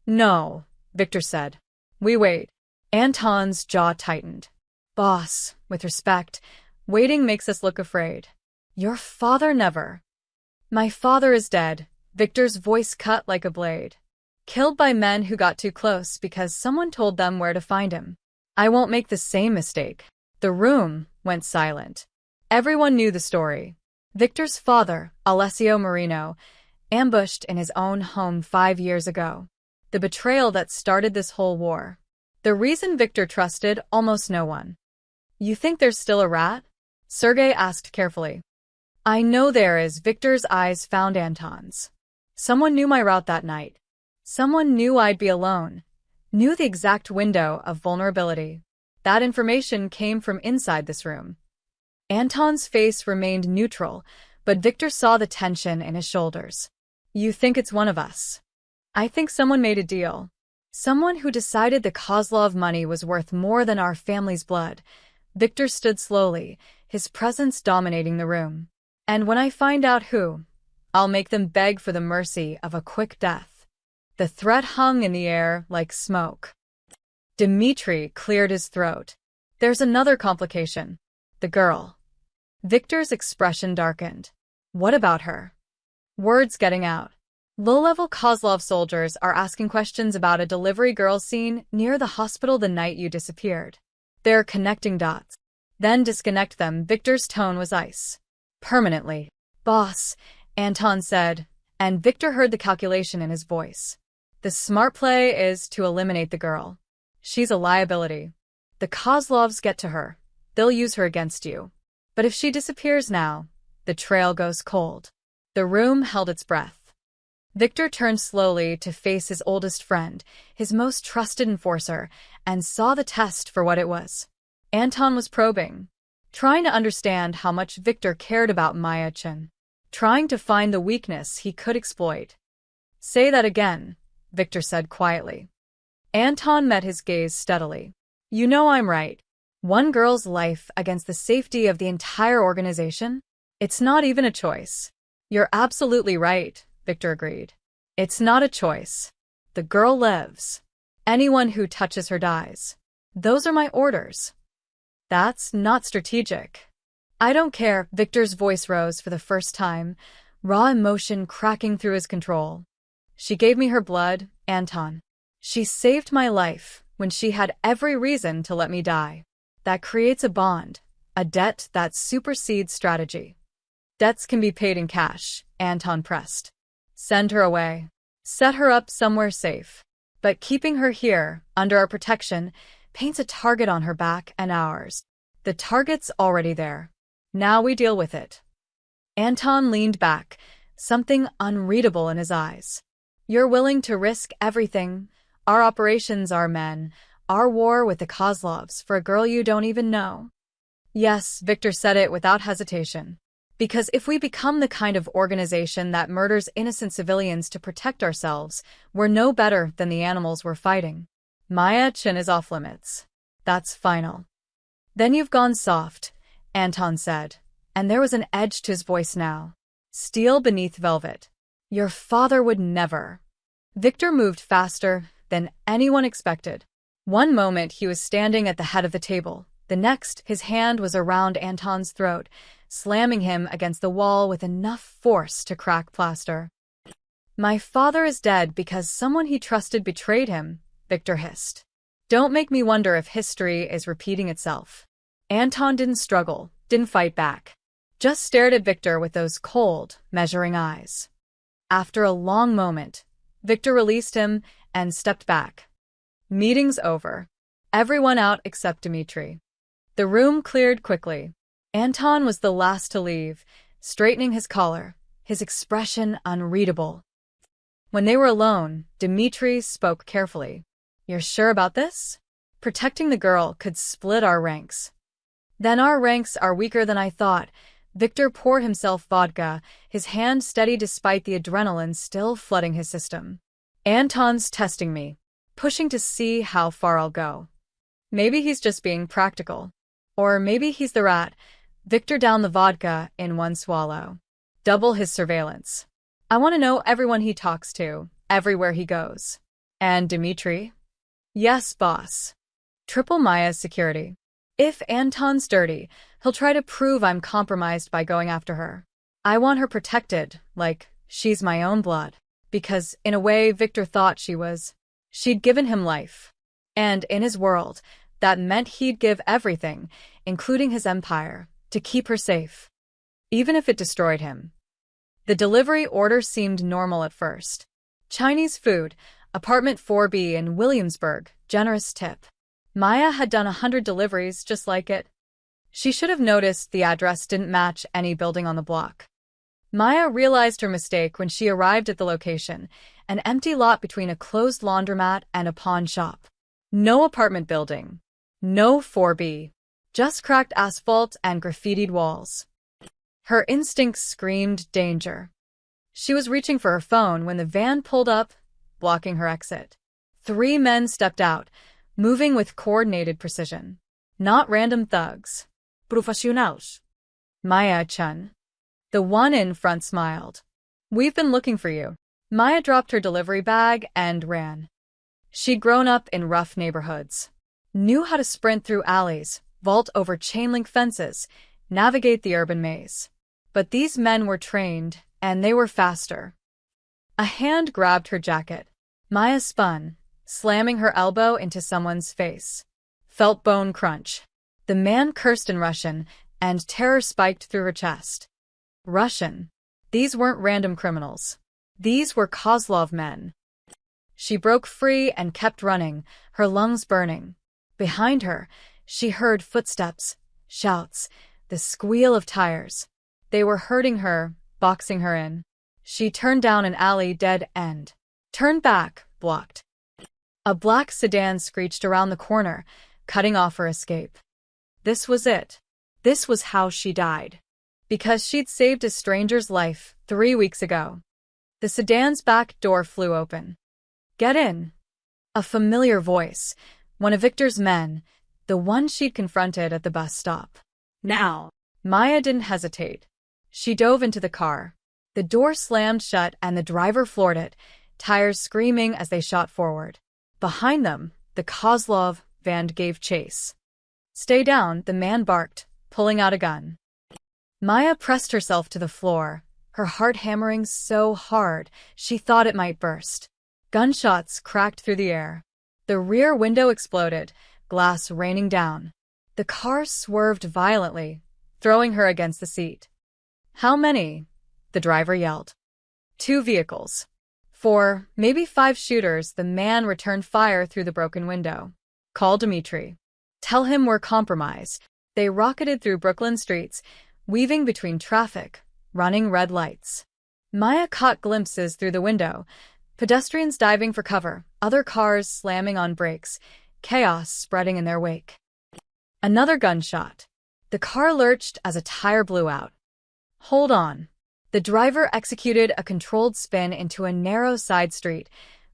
No, Victor said. We wait. Anton's jaw tightened. Boss, with respect, waiting makes us look afraid. Your father never. My father is dead, Victor's voice cut like a blade. Killed by men who got too close because someone told them where to find him. I won't make the same mistake. The room went silent. Everyone knew the story. Victor's father, Alessio Marino, ambushed in his own home 5 years ago. The betrayal that started this whole war. The reason Victor trusted almost no one. You think there's still a rat? Sergei asked carefully. I know there is. Victor's eyes found Anton's. Someone knew my route that night. Someone knew I'd be alone. Knew the exact window of vulnerability. That information came from inside this room. Anton's face remained neutral, but Victor saw the tension in his shoulders. You think it's one of us? I think someone made a deal. Someone who decided the Kozlov money was worth more than our family's blood. Victor stood slowly, his presence dominating the room. And when I find out who, I'll make them beg for the mercy of a quick death. The threat hung in the air like smoke. Dmitri cleared his throat. There's another complication. The girl. Victor's expression darkened. What about her? Words getting out. Low-level Kozlov soldiers are asking questions about a delivery girl seen near the hospital the night you disappeared. They're connecting dots. Then disconnect them. Victor's tone was ice. Permanently. Boss, Anton said, and Victor heard the calculation in his voice. The smart play is to eliminate the girl. She's a liability. The Kozlovs get to her. They'll use her against you. But if she disappears now, the trail goes cold. The room held its breath. Victor turned slowly to face his oldest friend, his most trusted enforcer, and saw the test for what it was. Anton was probing, trying to understand how much Victor cared about Maya Chen, trying to find the weakness he could exploit. Say that again, Victor said quietly. Anton met his gaze steadily. You know I'm right. One girl's life against the safety of the entire organization? It's not even a choice. You're absolutely right, Victor agreed. It's not a choice. The girl lives. Anyone who touches her dies. Those are my orders. That's not strategic. I don't care. Victor's voice rose for the first time, raw emotion cracking through his control. She gave me her blood, Anton. She saved my life when she had every reason to let me die. That creates a bond, a debt that supersedes strategy. Debts can be paid in cash, Anton pressed. Send her away. Set her up somewhere safe. But keeping her here, under our protection, paints a target on her back and ours. The target's already there. Now we deal with it. Anton leaned back, something unreadable in his eyes. You're willing to risk everything, our operations, our men, our war with the Kozlovs, for a girl you don't even know? Yes, Victor said it without hesitation. Because if we become the kind of organization that murders innocent civilians to protect ourselves, we're no better than the animals we're fighting. Maya Chen is off limits. That's final. Then you've gone soft, Anton said, and there was an edge to his voice now. Steel beneath velvet. Your father would never. Victor moved faster than anyone expected. One moment he was standing at the head of the table. The next, his hand was around Anton's throat, slamming him against the wall with enough force to crack plaster. "My father is dead because someone he trusted betrayed him," Victor hissed. "Don't make me wonder if history is repeating itself." Anton didn't struggle, didn't fight back. Just stared at Victor with those cold, measuring eyes. After a long moment, Victor released him and stepped back. Meeting's over. Everyone out except Dmitri. The room cleared quickly. Anton was the last to leave, straightening his collar, his expression unreadable. When they were alone, Dmitri spoke carefully. "You're sure about this? Protecting the girl could split our ranks." "Then our ranks are weaker than I thought." Victor poured himself vodka, his hand steady despite the adrenaline still flooding his system. "Anton's testing me, pushing to see how far I'll go. Maybe he's just being practical. Or maybe he's the rat." Victor downed the vodka in one swallow. "Double his surveillance. I want to know everyone he talks to, everywhere he goes." "And Dmitri?" "Yes, boss. Triple Maya's security. If Anton's dirty, he'll try to prove I'm compromised by going after her. I want her protected, like she's my own blood." Because, in a way, Victor thought she was. She'd given him life. And in his world, that meant he'd give everything, including his empire, to keep her safe. Even if it destroyed him. The delivery order seemed normal at first. Chinese food, apartment 4B in Williamsburg, generous tip. Maya had done 100 deliveries just like it. She should have noticed the address didn't match any building on the block. Maya realized her mistake when she arrived at the location, an empty lot between a closed laundromat and a pawn shop. No apartment building. No 4B. Just cracked asphalt and graffitied walls. Her instincts screamed danger. She was reaching for her phone when the van pulled up, blocking her exit. 3 men stepped out, moving with coordinated precision. Not random thugs. Professionals. Maya-chan. The one in front smiled. "We've been looking for you." Maya dropped her delivery bag and ran. She'd grown up in rough neighborhoods. Knew how to sprint through alleys, vault over chain-link fences, navigate the urban maze. But these men were trained, and they were faster. A hand grabbed her jacket. Maya spun, slamming her elbow into someone's face. Felt bone crunch. The man cursed in Russian, and terror spiked through her chest. Russian. These weren't random criminals. These were Kozlov men. She broke free and kept running, her lungs burning. Behind her, she heard footsteps, shouts, the squeal of tires. They were hurting her, boxing her in. She turned down an alley dead end. Turned back, blocked. A black sedan screeched around the corner, cutting off her escape. This was it. This was how she died. Because she'd saved a stranger's life 3 weeks ago. The sedan's back door flew open. "Get in." A familiar voice, one of Victor's men, the one she'd confronted at the bus stop. Now. Maya didn't hesitate. She dove into the car. The door slammed shut and the driver floored it, tires screaming as they shot forward. Behind them, the Kozlov van gave chase. "Stay down," the man barked, pulling out a gun. Maya pressed herself to the floor, her heart hammering so hard she thought it might burst. Gunshots cracked through the air. The rear window exploded, glass raining down. The car swerved violently, throwing her against the seat. "How many?" the driver yelled. 2 vehicles. 4, maybe 5 shooters. The man returned fire through the broken window. "Call Dmitri. Tell him we're compromised." They rocketed through Brooklyn streets, weaving between traffic, running red lights. Maya caught glimpses through the window, pedestrians diving for cover, other cars slamming on brakes, chaos spreading in their wake. Another gunshot. The car lurched as a tire blew out. "Hold on." The driver executed a controlled spin into a narrow side street,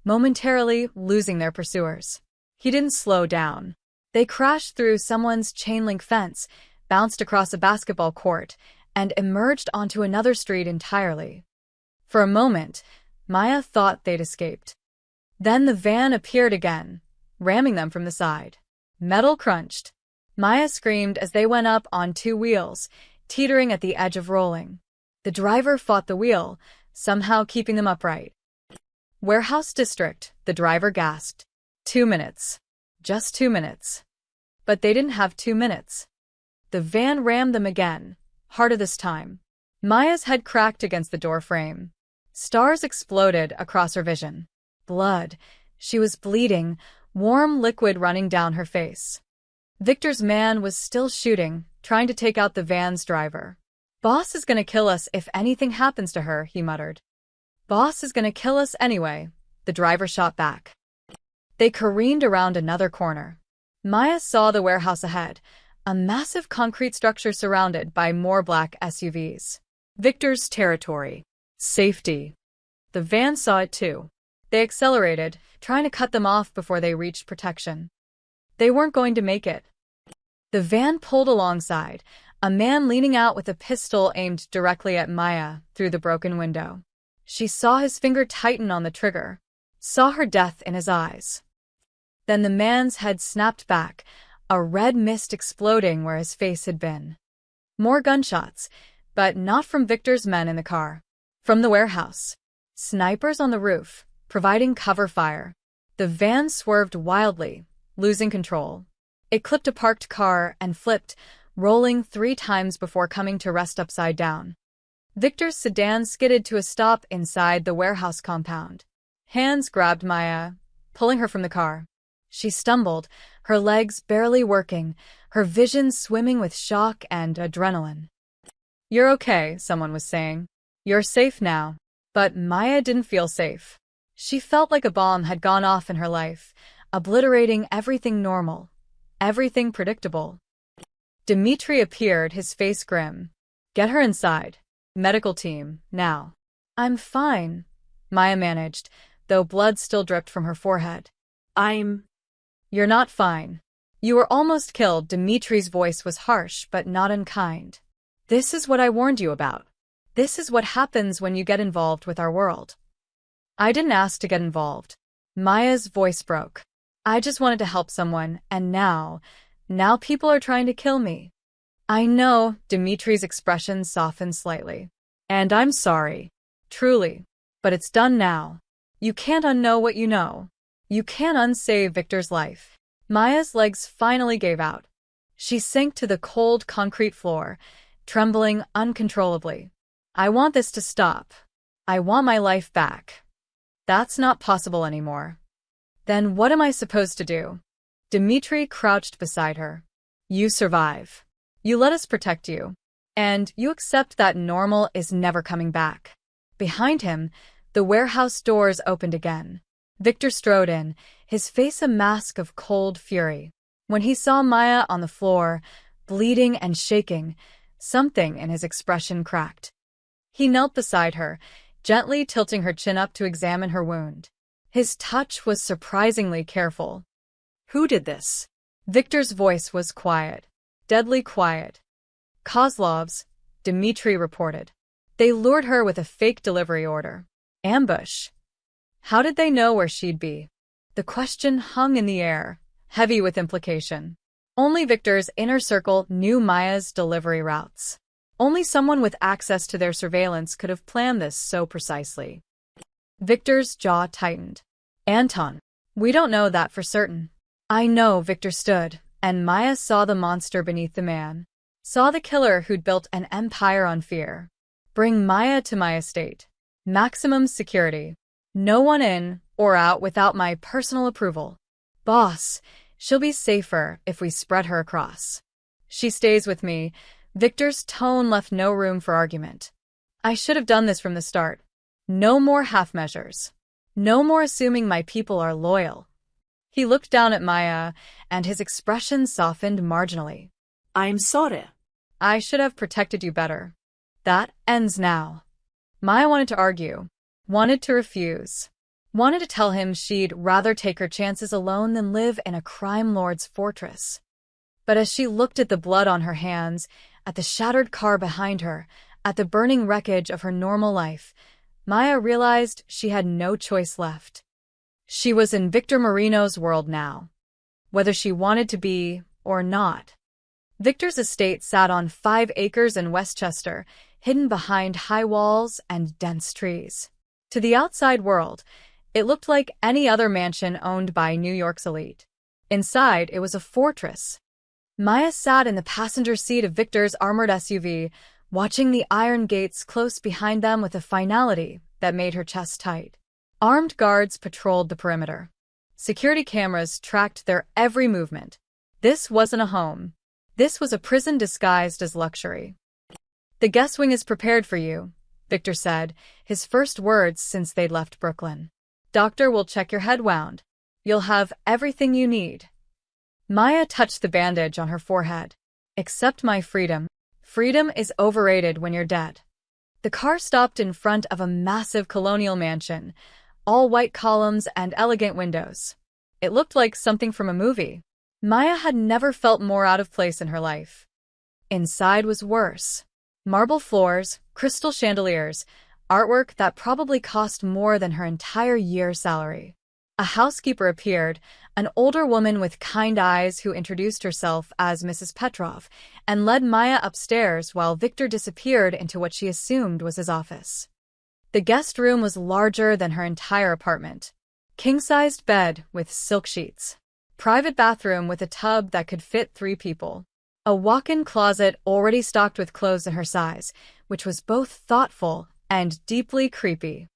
momentarily losing their pursuers. He didn't slow down. They crashed through someone's chain-link fence, bounced across a basketball court, and emerged onto another street entirely. For a moment, Maya thought they'd escaped. Then the van appeared again, ramming them from the side. Metal crunched. Maya screamed as they went up on two wheels, teetering at the edge of rolling. The driver fought the wheel, somehow keeping them upright. Warehouse District, the driver gasped. 2 minutes. Just 2 minutes. But they didn't have 2 minutes. The van rammed them again, harder this time. Maya's head cracked against the door frame. Stars exploded across her vision. Blood. She was bleeding, warm liquid running down her face. Victor's man was still shooting, trying to take out the van's driver. "Boss is gonna kill us if anything happens to her," he muttered. "Boss is gonna kill us anyway," the driver shot back. They careened around another corner. Maya saw the warehouse ahead, a massive concrete structure surrounded by more black SUVs. Victor's territory. Safety. The van saw it too. They accelerated, trying to cut them off before they reached protection. They weren't going to make it. The van pulled alongside, a man leaning out with a pistol aimed directly at Maya through the broken window. She saw his finger tighten on the trigger, saw her death in his eyes. Then the man's head snapped back, a red mist exploding where his face had been. More gunshots, but not from Victor's men in the car. From the warehouse. Snipers on the roof, providing cover fire. The van swerved wildly, losing control. It clipped a parked car and flipped, rolling 3 times before coming to rest upside down. Victor's sedan skidded to a stop inside the warehouse compound. Hands grabbed Maya, pulling her from the car. She stumbled, her legs barely working, her vision swimming with shock and adrenaline. "You're okay," someone was saying. "You're safe now." But Maya didn't feel safe. She felt like a bomb had gone off in her life, obliterating everything normal, everything predictable. Dmitri appeared, his face grim. "Get her inside. Medical team, now." "I'm fine," Maya managed, though blood still dripped from her forehead. You're not fine. You were almost killed." Dmitri's voice was harsh but not unkind. "This is what I warned you about. This is what happens when you get involved with our world." "I didn't ask to get involved." Maya's voice broke. "I just wanted to help someone, and now people are trying to kill me." "I know," Dmitri's expression softened slightly. "And I'm sorry. Truly. But it's done now. You can't unknow what you know. You can't unsave Victor's life." Maya's legs finally gave out. She sank to the cold concrete floor, trembling uncontrollably. "I want this to stop. I want my life back." "That's not possible anymore." "Then what am I supposed to do?" Dmitri crouched beside her. "You survive. You let us protect you. And you accept that normal is never coming back." Behind him, the warehouse doors opened again. Victor strode in, his face a mask of cold fury. When he saw Maya on the floor, bleeding and shaking, something in his expression cracked. He knelt beside her, gently tilting her chin up to examine her wound. His touch was surprisingly careful. Who did this? Victor's voice was quiet, deadly quiet. "Kozlov's," Dmitri reported. "They lured her with a fake delivery order. Ambush." How did they know where she'd be? The question hung in the air, heavy with implication. Only Victor's inner circle knew Maya's delivery routes. Only someone with access to their surveillance could have planned this so precisely. Victor's jaw tightened. "Anton, we don't know that for certain." "I know," Victor stood, and Maya saw the monster beneath the man. Saw the killer who'd built an empire on fear. "Bring Maya to my estate. Maximum security. No one in or out without my personal approval. Boss, she'll be safer if we spread her across." "She stays with me." Victor's tone left no room for argument. "I should have done this from the start. No more half measures. No more assuming my people are loyal." He looked down at Maya, and his expression softened marginally. "I'm sorry." "I should have protected you better. That ends now." Maya wanted to argue, wanted to refuse, wanted to tell him she'd rather take her chances alone than live in a crime lord's fortress. But as she looked at the blood on her hands, at the shattered car behind her, at the burning wreckage of her normal life, Maya realized she had no choice left. She was in Victor Marino's world now, whether she wanted to be or not. Victor's estate sat on 5 acres in Westchester, hidden behind high walls and dense trees. To the outside world, it looked like any other mansion owned by New York's elite. Inside, it was a fortress. Maya sat in the passenger seat of Victor's armored SUV, watching the iron gates close behind them with a finality that made her chest tight. Armed guards patrolled the perimeter. Security cameras tracked their every movement. This wasn't a home. This was a prison disguised as luxury. "The guest wing is prepared for you," Victor said, his first words since they'd left Brooklyn. "Doctor will check your head wound. You'll have everything you need." Maya touched the bandage on her forehead. "Accept my freedom. Freedom is overrated when you're dead." The car stopped in front of a massive colonial mansion, all white columns and elegant windows. It looked like something from a movie. Maya had never felt more out of place in her life. Inside was worse. Marble floors, crystal chandeliers, artwork that probably cost more than her entire year's salary. A housekeeper appeared, an older woman with kind eyes who introduced herself as Mrs. Petrov and led Maya upstairs while Victor disappeared into what she assumed was his office. The guest room was larger than her entire apartment. King-sized bed with silk sheets. Private bathroom with a tub that could fit 3 people. A walk-in closet already stocked with clothes in her size, which was both thoughtful and deeply creepy.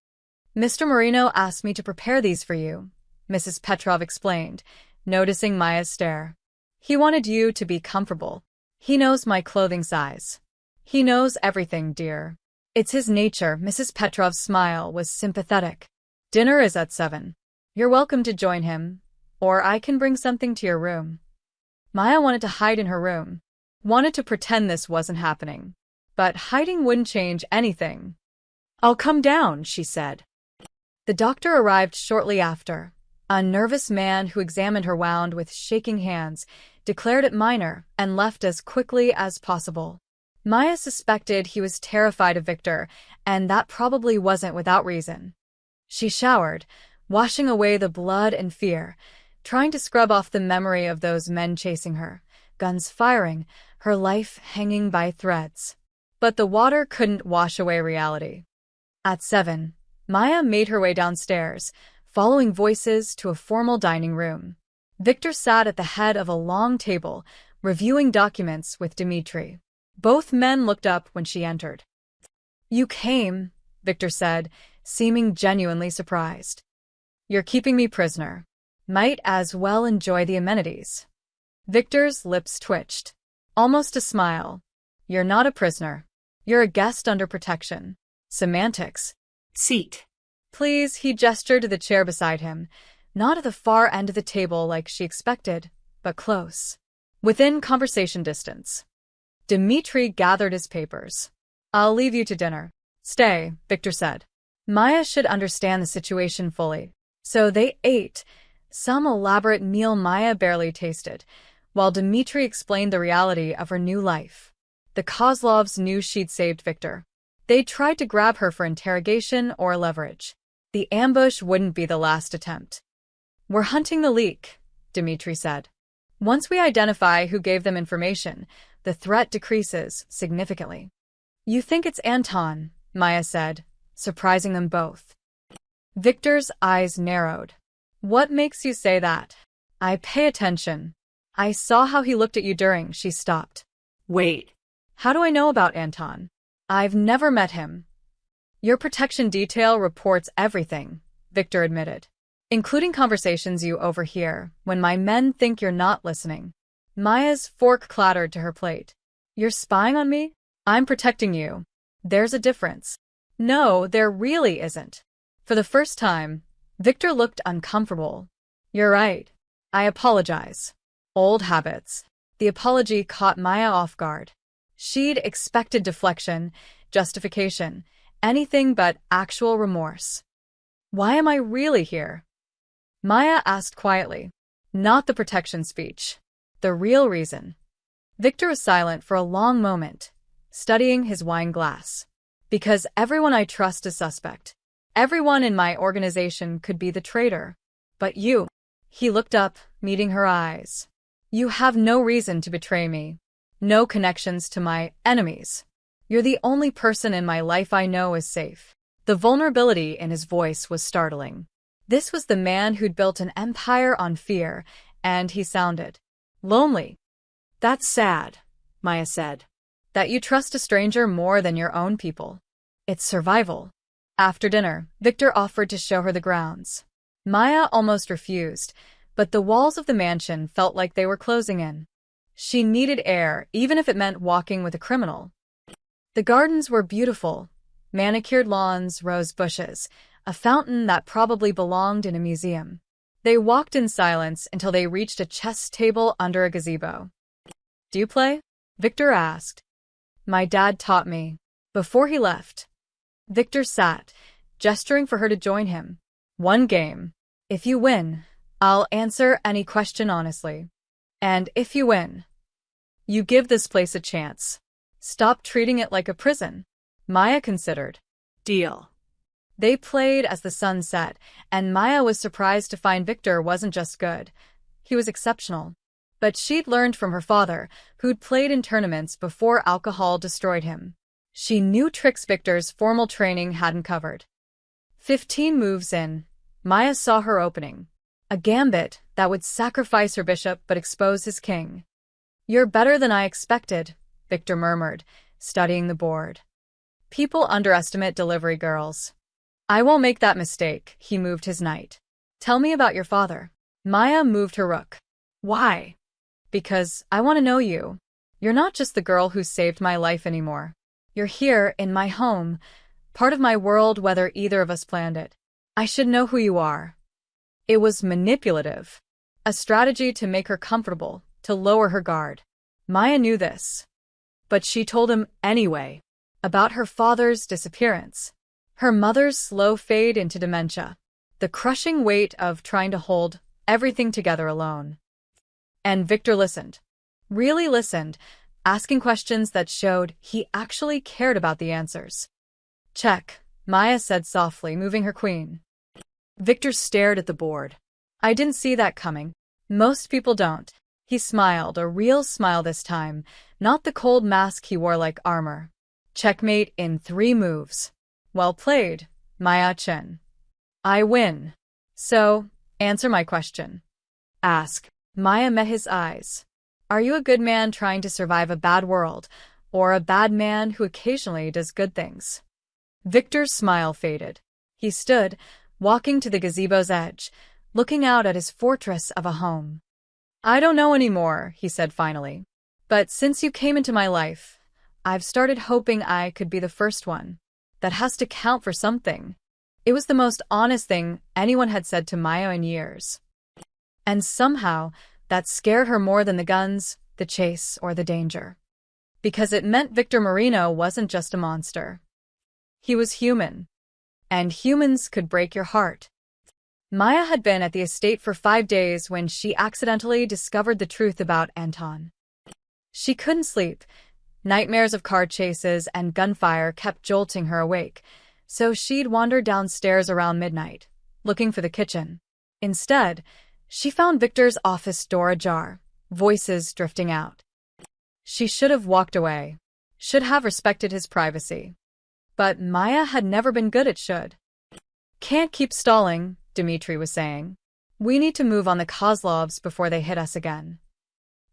"Mr. Marino asked me to prepare these for you," Mrs. Petrov explained, noticing Maya's stare. "He wanted you to be comfortable. He knows my clothing size. He knows everything, dear." "It's his nature." Mrs. Petrov's smile was sympathetic. "Dinner is at 7. You're welcome to join him, or I can bring something to your room." Maya wanted to hide in her room, wanted to pretend this wasn't happening. But hiding wouldn't change anything. "I'll come down," she said. The doctor arrived shortly after. A nervous man who examined her wound with shaking hands, declared it minor, and left as quickly as possible. Maya suspected he was terrified of Victor, and that probably wasn't without reason. She showered, washing away the blood and fear, trying to scrub off the memory of those men chasing her, guns firing, her life hanging by threads. But the water couldn't wash away reality. At 7, Maya made her way downstairs, following voices to a formal dining room. Victor sat at the head of a long table, reviewing documents with Dmitri. Both men looked up when she entered. "You came," Victor said, seeming genuinely surprised. "You're keeping me prisoner. Might as well enjoy the amenities." Victor's lips twitched. Almost a smile. "You're not a prisoner. You're a guest under protection." Semantics. "Seat." "Please," he gestured to the chair beside him, not at the far end of the table like she expected, but close. Within conversation distance. Dmitri gathered his papers. "I'll leave you to dinner." "Stay," Victor said. Maya should understand the situation fully. So they ate, some elaborate meal Maya barely tasted, while Dmitri explained the reality of her new life. The Kozlovs knew she'd saved Victor. They tried to grab her for interrogation or leverage. The ambush wouldn't be the last attempt. "We're hunting the leak," Dmitri said. "Once we identify who gave them information, the threat decreases significantly." "You think it's Anton," Maya said, surprising them both. Victor's eyes narrowed. "What makes you say that?" "I pay attention. I saw how he looked at you during." She stopped. "Wait. "How do I know about Anton? I've never met him." "Your protection detail reports everything," Victor admitted, "including conversations you overhear when my men think you're not listening." Maya's fork clattered to her plate. "You're spying on me? I'm protecting you. There's a difference." "No, there really isn't." For the first time, Victor looked uncomfortable. "You're right. I apologize." Old habits. The apology caught Maya off guard. She'd expected deflection, justification, anything but actual remorse. "Why am I really here?" Maya asked quietly. Not the protection speech. The real reason. Victor was silent for a long moment, studying his wine glass. "Because everyone I trust is suspect. Everyone in my organization could be the traitor." But you. He looked up, meeting her eyes. You have no reason to betray me. No connections to my enemies. You're the only person in my life I know is safe. The vulnerability in his voice was startling. This was the man who'd built an empire on fear, and he sounded lonely. That's sad, Maya said. That you trust a stranger more than your own people. It's survival. After dinner, Victor offered to show her the grounds. Maya almost refused, but the walls of the mansion felt like they were closing in. She needed air, even if it meant walking with a criminal. The gardens were beautiful. Manicured lawns, rose bushes, a fountain that probably belonged in a museum. They walked in silence until they reached a chess table under a gazebo. Do you play? Victor asked. My dad taught me. Before he left. Victor sat, gesturing for her to join him. One game. If you win, I'll answer any question honestly. And if you win, you give this place a chance. Stop treating it like a prison. Maya considered. Deal. They played as the sun set, and Maya was surprised to find Victor wasn't just good. He was exceptional. But she'd learned from her father, who'd played in tournaments before alcohol destroyed him. She knew tricks Victor's formal training hadn't covered. 15 moves in, Maya saw her opening. A gambit that would sacrifice her bishop but expose his king. You're better than I expected, Victor murmured, studying the board. People underestimate delivery girls. I won't make that mistake, he moved his knight. Tell me about your father. Maya moved her rook. Why? Because I want to know you. You're not just the girl who saved my life anymore. You're here, in my home, part of my world whether either of us planned it. I should know who you are. It was manipulative. A strategy to make her comfortable, to lower her guard. Maya knew this. But she told him anyway. About her father's disappearance. Her mother's slow fade into dementia. The crushing weight of trying to hold everything together alone. And Victor listened. Really listened, asking questions that showed he actually cared about the answers. Check, Maya said softly, moving her queen. Victor stared at the board. I didn't see that coming. Most people don't. He smiled, a real smile this time, not the cold mask he wore like armor. Checkmate in 3 moves. Well played, Maya Chen. I win. So, answer my question. Ask. Maya met his eyes. Are you a good man trying to survive a bad world, or a bad man who occasionally does good things? Victor's smile faded. He stood, walking to the gazebo's edge, looking out at his fortress of a home. I don't know anymore, he said finally. But since you came into my life, I've started hoping I could be the first one. That has to count for something. It was the most honest thing anyone had said to Maya in years. And somehow, that scared her more than the guns, the chase, or the danger. Because it meant Victor Marino wasn't just a monster. He was human. And humans could break your heart. Maya had been at the estate for 5 days when she accidentally discovered the truth about Anton. She couldn't sleep. Nightmares of car chases and gunfire kept jolting her awake, so she'd wander downstairs around midnight, looking for the kitchen. Instead, she found Victor's office door ajar, voices drifting out. She should have walked away, should have respected his privacy. But Maya had never been good at should. Can't keep stalling, Dmitri was saying. We need to move on the Kozlovs before they hit us again.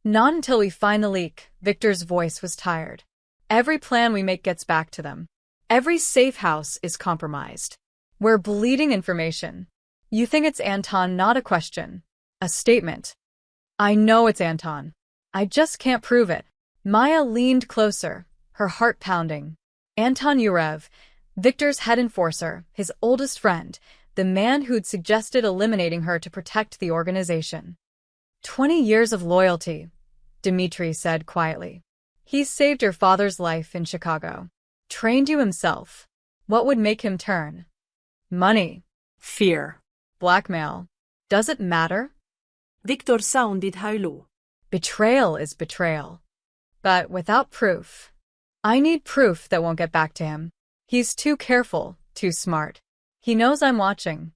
Not until we find the leak, Victor's voice was tired. Every plan we make gets back to them. Every safe house is compromised. We're bleeding information. You think it's Anton, not a question. A statement. I know it's Anton. I just can't prove it. Maya leaned closer, her heart pounding. Anton Yurev, Victor's head enforcer, his oldest friend, the man who'd suggested eliminating her to protect the organization. 20 years of loyalty, Dmitri said quietly. He saved your father's life in Chicago. Trained you himself. What would make him turn? Money. Fear. Blackmail. Does it matter? Victor sounded hollow. Betrayal is betrayal. But without proof. I need proof that won't get back to him. He's too careful, too smart. He knows I'm watching.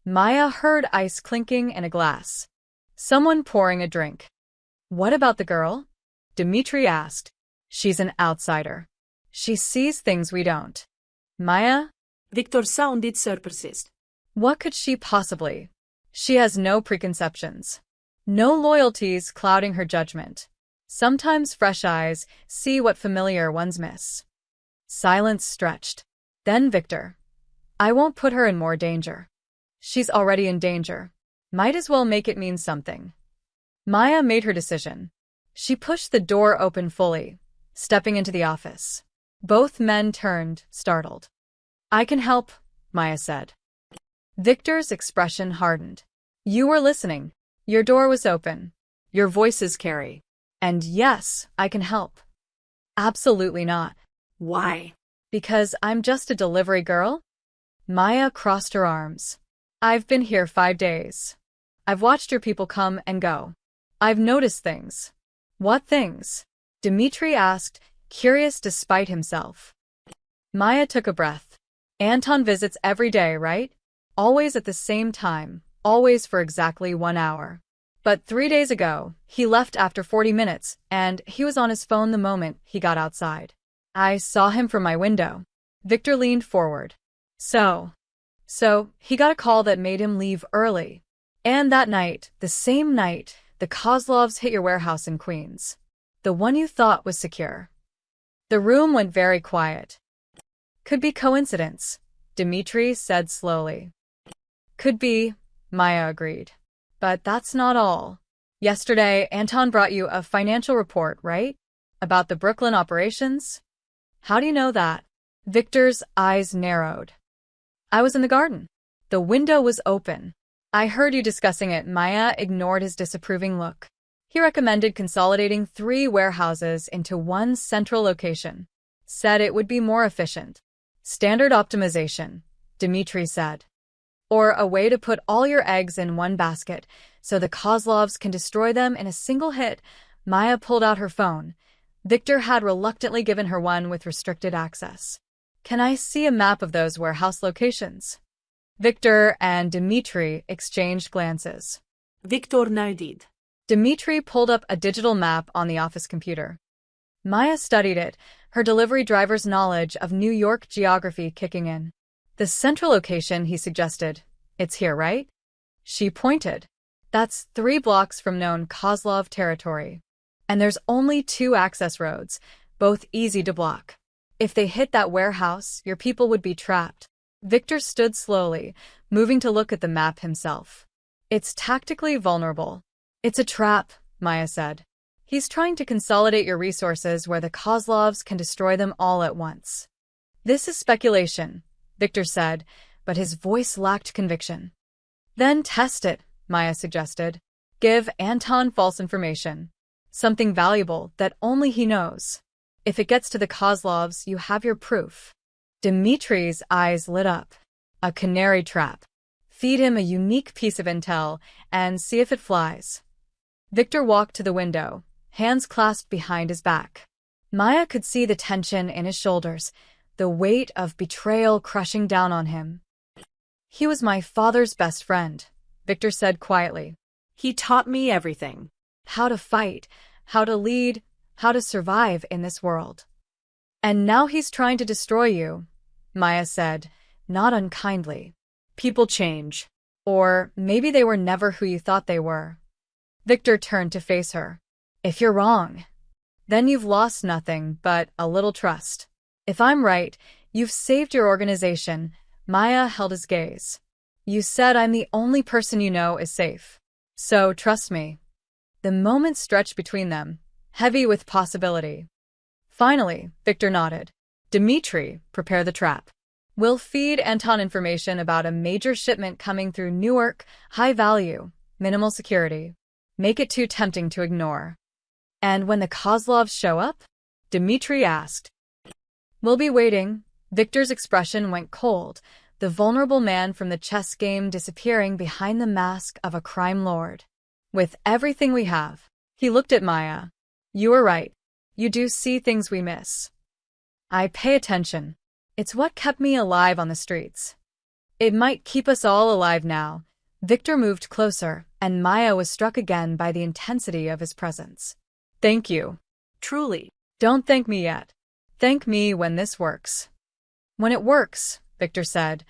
Maya heard ice clinking in a glass. Someone pouring a drink. What about the girl? Dmitri asked. She's an outsider. She sees things we don't. Maya? Victor sounded surprised. What could she possibly? She has no preconceptions. No loyalties clouding her judgment. Sometimes fresh eyes see what familiar ones miss. Silence stretched. Then Victor. I won't put her in more danger. She's already in danger. Might as well make it mean something. Maya made her decision. She pushed the door open fully, stepping into the office. Both men turned, startled. I can help, Maya said. Victor's expression hardened. You were listening. Your door was open. Your voices carry. And yes, I can help. Absolutely not. Why? Because I'm just a delivery girl? Maya crossed her arms. I've been here 5 days. I've watched your people come and go. I've noticed things. What things? Dmitri asked, curious despite himself. Maya took a breath. Anton visits every day, right? Always at the same time, always for exactly 1 hour. But 3 days ago, he left after 40 minutes, and he was on his phone the moment he got outside. I saw him from my window. Victor leaned forward. So he got a call that made him leave early. And that night, the same night, the Kozlovs hit your warehouse in Queens. The one you thought was secure. The room went very quiet. Could be coincidence, Dmitri said slowly. Could be, Maya agreed. But that's not all. Yesterday, Anton brought you a financial report, right? About the Brooklyn operations? How do you know that? Victor's eyes narrowed. I was in the garden. The window was open. I heard you discussing it. Maya ignored his disapproving look. He recommended consolidating 3 warehouses into one central location. Said it would be more efficient. Standard optimization, Dmitri said. Or a way to put all your eggs in one basket so the Kozlovs can destroy them in a single hit. Maya pulled out her phone. Victor had reluctantly given her one with restricted access. Can I see a map of those warehouse locations? Victor and Dmitri exchanged glances. Victor nodded. Dmitri pulled up a digital map on the office computer. Maya studied it, her delivery driver's knowledge of New York geography kicking in. The central location, he suggested. It's here, right? She pointed. That's 3 blocks from known Kozlov territory. And there's only 2 access roads, both easy to block. If they hit that warehouse, your people would be trapped. Victor stood slowly, moving to look at the map himself. It's tactically vulnerable. It's a trap, Maya said. He's trying to consolidate your resources where the Kozlovs can destroy them all at once. This is speculation, Victor said, but his voice lacked conviction. Then test it, Maya suggested. Give Anton false information. Something valuable that only he knows. If it gets to the Kozlovs, you have your proof. Dmitri's eyes lit up. A canary trap. Feed him a unique piece of intel and see if it flies. Victor walked to the window, hands clasped behind his back. Maya could see the tension in his shoulders, the weight of betrayal crushing down on him. He was my father's best friend, Victor said quietly. He taught me everything. How to fight, how to lead, how to survive in this world. And now he's trying to destroy you, Maya said, not unkindly. People change. Or maybe they were never who you thought they were. Victor turned to face her. If you're wrong, then you've lost nothing but a little trust. If I'm right, you've saved your organization. Maya held his gaze. You said I'm the only person you know is safe. So trust me. The moment stretched between them, heavy with possibility. Finally, Victor nodded. Dmitri, prepare the trap. We'll feed Anton information about a major shipment coming through Newark, high value, minimal security. Make it too tempting to ignore. And when the Kozlovs show up? Dmitri asked. We'll be waiting. Victor's expression went cold, the vulnerable man from the chess game disappearing behind the mask of a crime lord. With everything we have. He looked at Maya. You were right. You do see things we miss. I pay attention. It's what kept me alive on the streets. It might keep us all alive now. Victor moved closer, and Maya was struck again by the intensity of his presence. Thank you. Truly. Don't thank me yet. Thank me when this works. When it works, Victor said,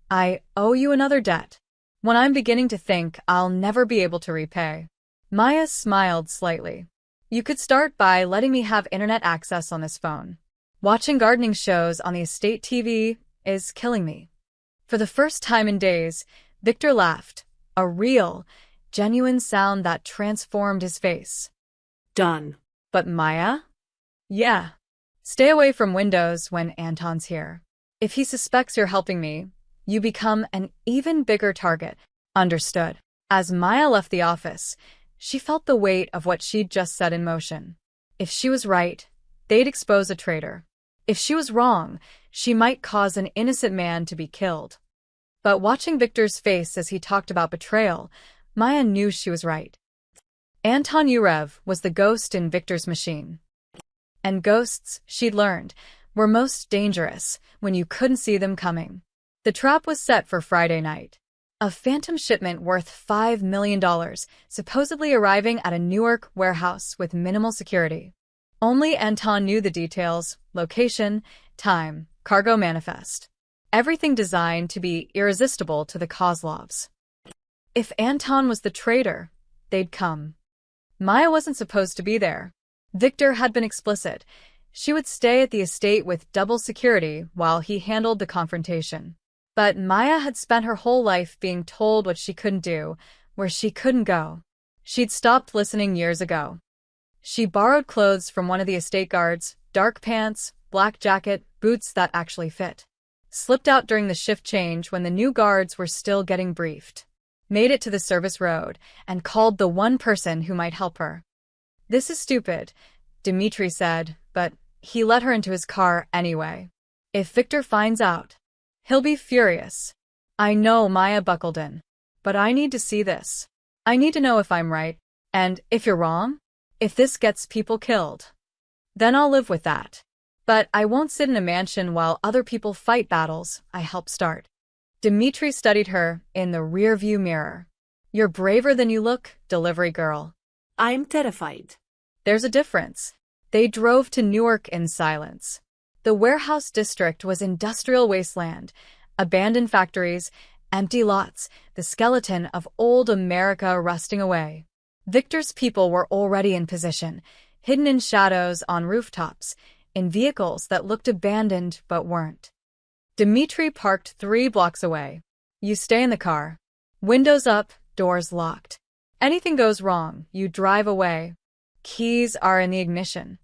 I owe you another debt. When I'm beginning to think I'll never be able to repay. Maya smiled slightly. You could start by letting me have internet access on this phone. Watching gardening shows on the estate TV is killing me. For the first time in days, Victor laughed, a real, genuine sound that transformed his face. Done. But Maya? Yeah. Stay away from windows when Anton's here. If he suspects you're helping me, you become an even bigger target. Understood. As Maya left the office, she felt the weight of what she'd just set in motion. If she was right, they'd expose a traitor. If she was wrong, she might cause an innocent man to be killed. But watching Victor's face as he talked about betrayal, Maya knew she was right. Anton Yurev was the ghost in Victor's machine. And ghosts, she'd learned, were most dangerous when you couldn't see them coming. The trap was set for Friday night. A phantom shipment worth $5 million, supposedly arriving at a Newark warehouse with minimal security. Only Anton knew the details: location, time, cargo manifest. Everything designed to be irresistible to the Kozlovs. If Anton was the traitor, they'd come. Maya wasn't supposed to be there. Victor had been explicit. She would stay at the estate with double security while he handled the confrontation. But Maya had spent her whole life being told what she couldn't do, where she couldn't go. She'd stopped listening years ago. She borrowed clothes from one of the estate guards, dark pants, black jacket, boots that actually fit. Slipped out during the shift change when the new guards were still getting briefed. Made it to the service road and called the one person who might help her. This is stupid, Dmitri said, but he let her into his car anyway. If Victor finds out, he'll be furious. I know, Maya buckled in. But I need to see this. I need to know if I'm right, and if you're wrong. If this gets people killed, then I'll live with that. But I won't sit in a mansion while other people fight battles I help start. Dmitri studied her in the rearview mirror. You're braver than you look, delivery girl. I'm terrified. There's a difference. They drove to Newark in silence. The warehouse district was industrial wasteland, abandoned factories, empty lots, the skeleton of old America rusting away. Victor's people were already in position, hidden in shadows on rooftops, in vehicles that looked abandoned but weren't. Dmitri parked 3 blocks away. You stay in the car. Windows up, doors locked. Anything goes wrong, you drive away. Keys are in the ignition.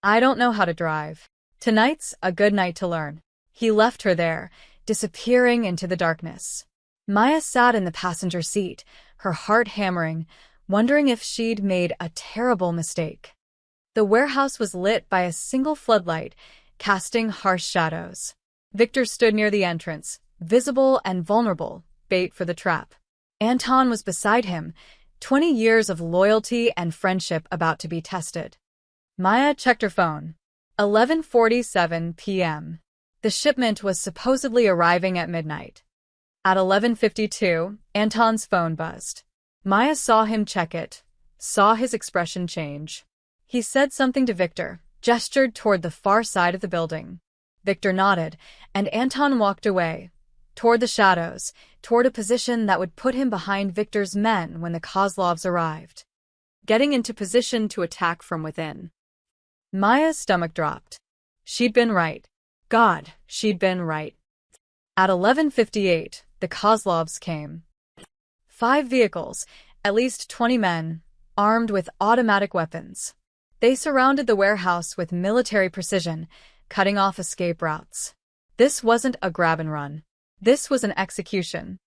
I don't know how to drive. Tonight's a good night to learn. He left her there, disappearing into the darkness. Maya sat in the passenger seat, her heart hammering, wondering if she'd made a terrible mistake. The warehouse was lit by a single floodlight, casting harsh shadows. Victor stood near the entrance, visible and vulnerable, bait for the trap. Anton was beside him, 20 years of loyalty and friendship about to be tested. Maya checked her phone. 11:47 p.m. The shipment was supposedly arriving at midnight. At 11:52, Anton's phone buzzed. Maya saw him check it, saw his expression change. He said something to Victor, gestured toward the far side of the building. Victor nodded, and Anton walked away, toward the shadows, toward a position that would put him behind Victor's men when the Kozlovs arrived. Getting into position to attack from within. Maya's stomach dropped. She'd been right. God, she'd been right. At 11:58, the Kozlovs came. 5 vehicles, at least 20 men, armed with automatic weapons. They surrounded the warehouse with military precision, cutting off escape routes. This wasn't a grab-and-run. This was an execution.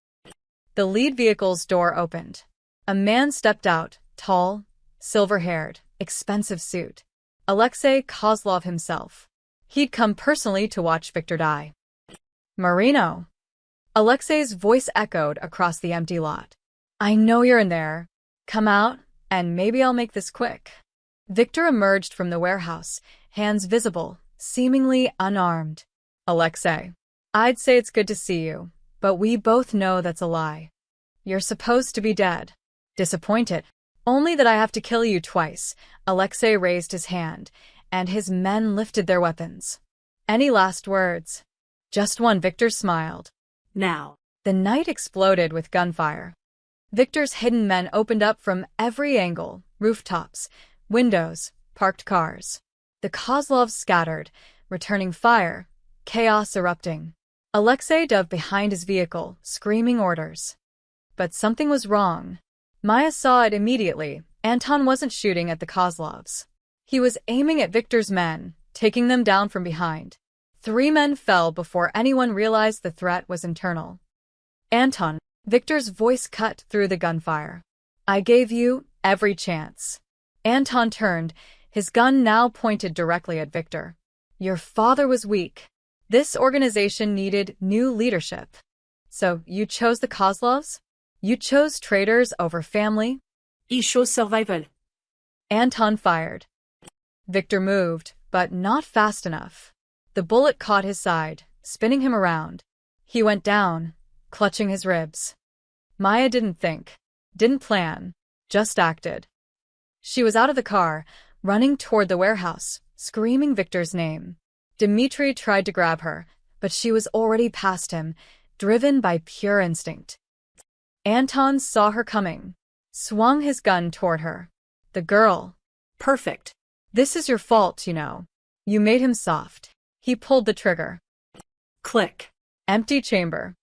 The lead vehicle's door opened. A man stepped out, tall, silver-haired, expensive suit. Alexei Kozlov himself. He'd come personally to watch Victor die. Marino. Alexei's voice echoed across the empty lot. I know you're in there. Come out, and maybe I'll make this quick. Victor emerged from the warehouse, hands visible, seemingly unarmed. Alexei. I'd say it's good to see you. But we both know that's a lie. You're supposed to be dead. Disappointed. Only that I have to kill you twice. Alexei raised his hand, and his men lifted their weapons. Any last words? Just one. Victor smiled. Now. The night exploded with gunfire. Victor's hidden men opened up from every angle, rooftops, windows, parked cars. The Kozlovs scattered, returning fire, chaos erupting. Alexei dove behind his vehicle, screaming orders. But something was wrong. Maya saw it immediately. Anton wasn't shooting at the Kozlovs. He was aiming at Victor's men, taking them down from behind. 3 men fell before anyone realized the threat was internal. Anton, Victor's voice cut through the gunfire. I gave you every chance. Anton turned, his gun now pointed directly at Victor. Your father was weak. This organization needed new leadership. So you chose the Kozlovs? You chose traitors over family? I chose survival. Anton fired. Victor moved, but not fast enough. The bullet caught his side, spinning him around. He went down, clutching his ribs. Maya didn't think, didn't plan, just acted. She was out of the car, running toward the warehouse, screaming Victor's name. Dmitri tried to grab her, but she was already past him, driven by pure instinct. Anton saw her coming, swung his gun toward her. The girl. Perfect. This is your fault, you know. You made him soft. He pulled the trigger. Click. Empty chamber.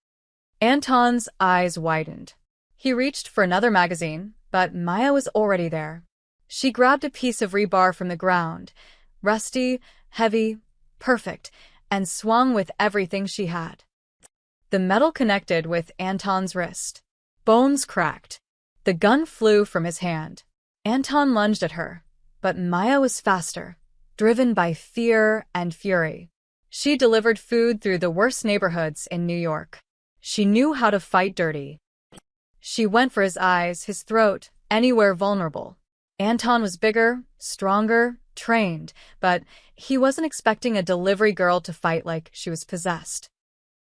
Anton's eyes widened. He reached for another magazine, but Maya was already there. She grabbed a piece of rebar from the ground, rusty, heavy, perfect, and swung with everything she had. The metal connected with Anton's wrist. Bones cracked. The gun flew from his hand. Anton lunged at her, but Maya was faster, driven by fear and fury. She delivered food through the worst neighborhoods in New York. She knew how to fight dirty. She went for his eyes, his throat, anywhere vulnerable. Anton was bigger, stronger, trained, but he wasn't expecting a delivery girl to fight like she was possessed.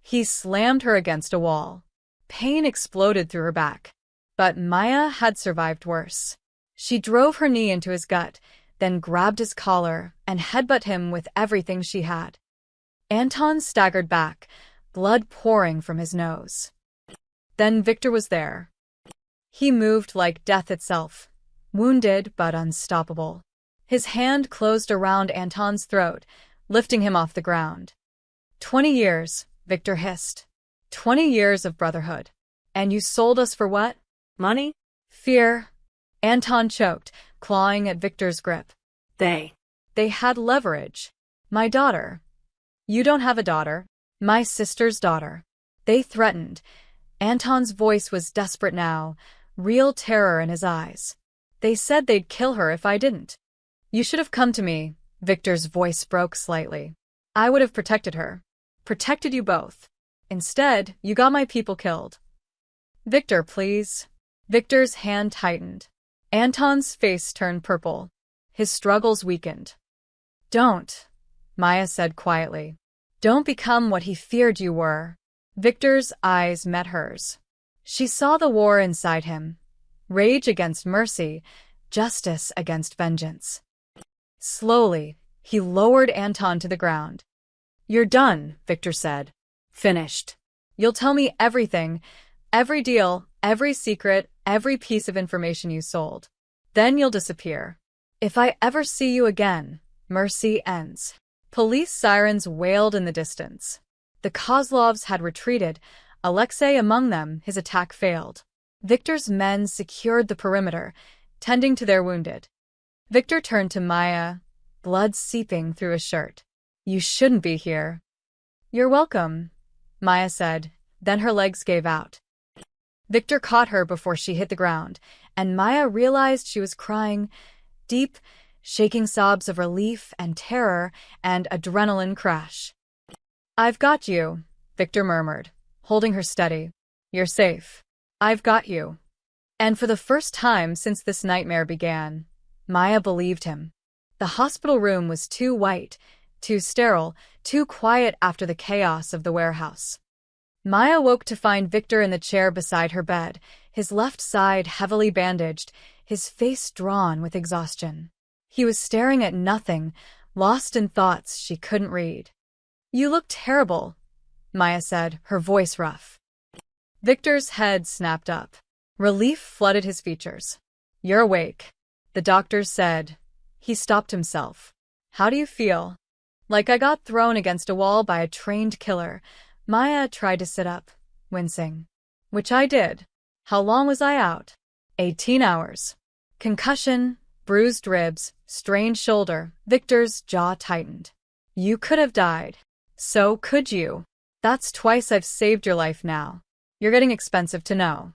He slammed her against a wall. Pain exploded through her back. But Maya had survived worse. She drove her knee into his gut, then grabbed his collar and headbutted him with everything she had. Anton staggered back, blood pouring from his nose. Then Victor was there. He moved like death itself, wounded but unstoppable. His hand closed around Anton's throat, lifting him off the ground. 20 years, Victor hissed. 20 years of brotherhood. And you sold us for what? Money? Fear. Anton choked, clawing at Victor's grip. They had leverage. My daughter. You don't have a daughter. My sister's daughter. They threatened. Anton's voice was desperate now, real terror in his eyes. They said they'd kill her if I didn't. You should have come to me. Victor's voice broke slightly. I would have protected her. Protected you both. Instead, you got my people killed. Victor, please. Victor's hand tightened. Anton's face turned purple. His struggles weakened. Don't, Maya said quietly. Don't become what he feared you were. Victor's eyes met hers. She saw the war inside him. Rage against mercy, justice against vengeance. Slowly, he lowered Anton to the ground. You're done, Victor said. Finished. You'll tell me everything, every deal, every secret, every piece of information you sold. Then you'll disappear. If I ever see you again, mercy ends. Police sirens wailed in the distance. The Kozlovs had retreated, Alexei among them. His attack failed. Victor's men secured the perimeter, tending to their wounded. Victor turned to Maya, blood seeping through his shirt. You shouldn't be here. You're welcome, Maya said, then her legs gave out. Victor caught her before she hit the ground, and Maya realized she was crying, deep, shaking sobs of relief and terror and adrenaline crash. I've got you, Victor murmured, holding her steady. You're safe. I've got you. And for the first time since this nightmare began, Maya believed him. The hospital room was too white, too sterile, too quiet after the chaos of the warehouse. Maya woke to find Victor in the chair beside her bed, his left side heavily bandaged, his face drawn with exhaustion. He was staring at nothing, lost in thoughts she couldn't read. "You look terrible," Maya said, her voice rough. Victor's head snapped up. Relief flooded his features. "You're awake," the doctors said. He stopped himself. "How do you feel?" "Like I got thrown against a wall by a trained killer." Maya tried to sit up, wincing. "Which I did. How long was I out?" 18 hours. Concussion, bruised ribs, strained shoulder. Victor's jaw tightened. "You could have died." "So could you. That's twice I've saved your life now. You're getting expensive to know."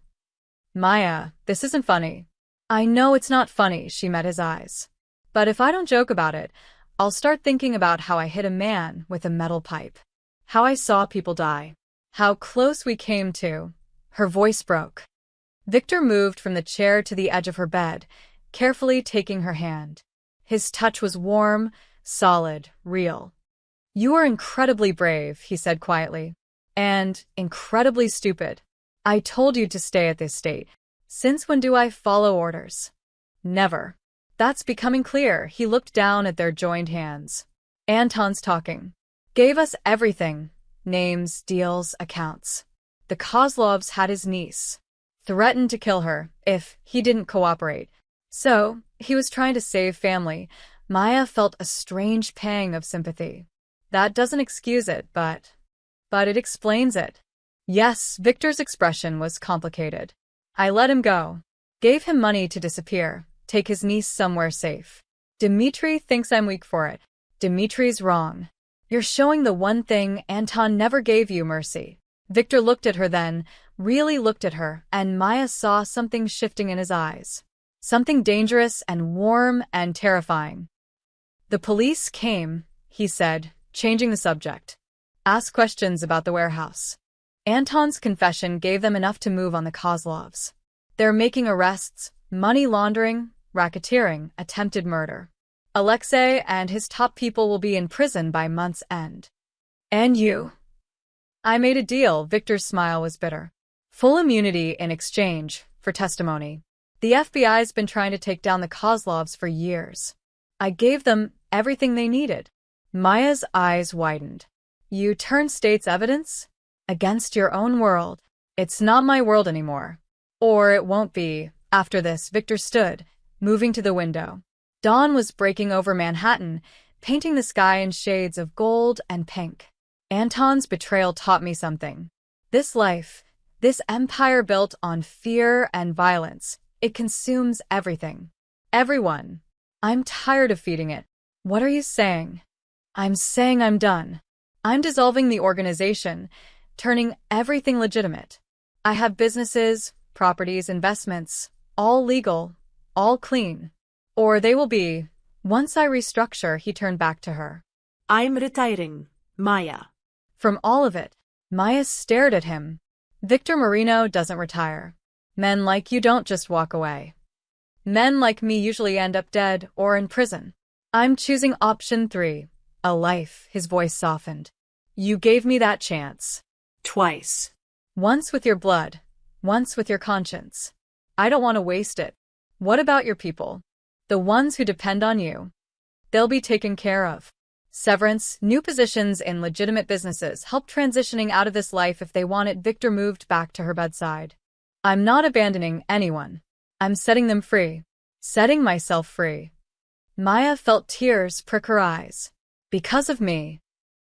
"Maya, this isn't funny." "I know it's not funny," she met his eyes. "But if I don't joke about it, I'll start thinking about how I hit a man with a metal pipe. How I saw people die. How close we came to." Her voice broke. Victor moved from the chair to the edge of her bed, carefully taking her hand. His touch was warm, solid, real. "You are incredibly brave," he said quietly. "And incredibly stupid. I told you to stay at this state. Since when do I follow orders?" "Never." "That's becoming clear." He looked down at their joined hands. "Anton's talking. Gave us everything. Names, deals, accounts. The Kozlovs had his niece. Threatened to kill her if he didn't cooperate. So, he was trying to save family." Maya felt a strange pang of sympathy. "That doesn't excuse it, but it explains it." Yes, Victor's expression was complicated. "I let him go. Gave him money to disappear, take his niece somewhere safe. Dmitri thinks I'm weak for it. Dmitri's wrong. You're showing the one thing Anton never gave you, mercy." Victor looked at her then, really looked at her, and Maya saw something shifting in his eyes. Something dangerous and warm and terrifying. "The police came," he said, changing the subject. "Ask questions about the warehouse. Anton's confession gave them enough to move on the Kozlovs. They're making arrests, money laundering, racketeering, attempted murder. Alexei and his top people will be in prison by month's end." "And you?" "I made a deal." Victor's smile was bitter. "Full immunity in exchange for testimony. The FBI's been trying to take down the Kozlovs for years. I gave them everything they needed." Maya's eyes widened. "You turned state's evidence against your own world." "It's not my world anymore. Or it won't be." After this, Victor stood, moving to the window. Dawn was breaking over Manhattan, painting the sky in shades of gold and pink. "Anton's betrayal taught me something. This life, this empire built on fear and violence, it consumes everything. Everyone. I'm tired of feeding it." "What are you saying?" "I'm saying I'm done. I'm dissolving the organization, turning everything legitimate. I have businesses, properties, investments, all legal, all clean. Or they will be. Once I restructure." He turned back to her. I'm retiring, Maya." "From all of it." Maya stared at him. "Victor Marino doesn't retire. Men like you don't just walk away. Men like me usually end up dead or in prison. I'm choosing option 3, a life." His voice softened. "You gave me that chance. Twice. Once with your blood, once with your conscience. I don't want to waste it. What about your people? The ones who depend on you. They'll be taken care of. Severance, new positions in legitimate businesses, help transitioning out of this life if they want it." Victor moved back to her bedside. "I'm not abandoning anyone. I'm setting them free. Setting myself free." Maya felt tears prick her eyes. "Because of me.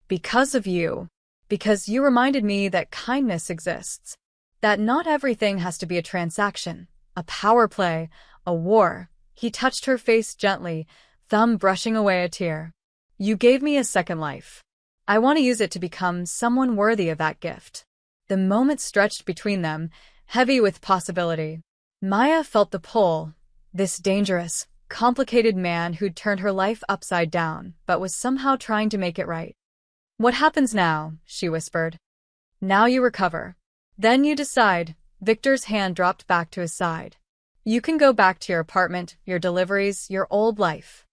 Because of you. Because you reminded me that kindness exists. That not everything has to be a transaction, a power play, a war." He touched her face gently, thumb brushing away a tear. "You gave me a second life. I want to use it to become someone worthy of that gift." The moment stretched between them, heavy with possibility. Maya felt the pull. This dangerous, complicated man who'd turned her life upside down, but was somehow trying to make it right. "What happens now?" she whispered. "Now you recover. Then you decide." Victor's hand dropped back to his side. "You can go back to your apartment, your deliveries, your old life.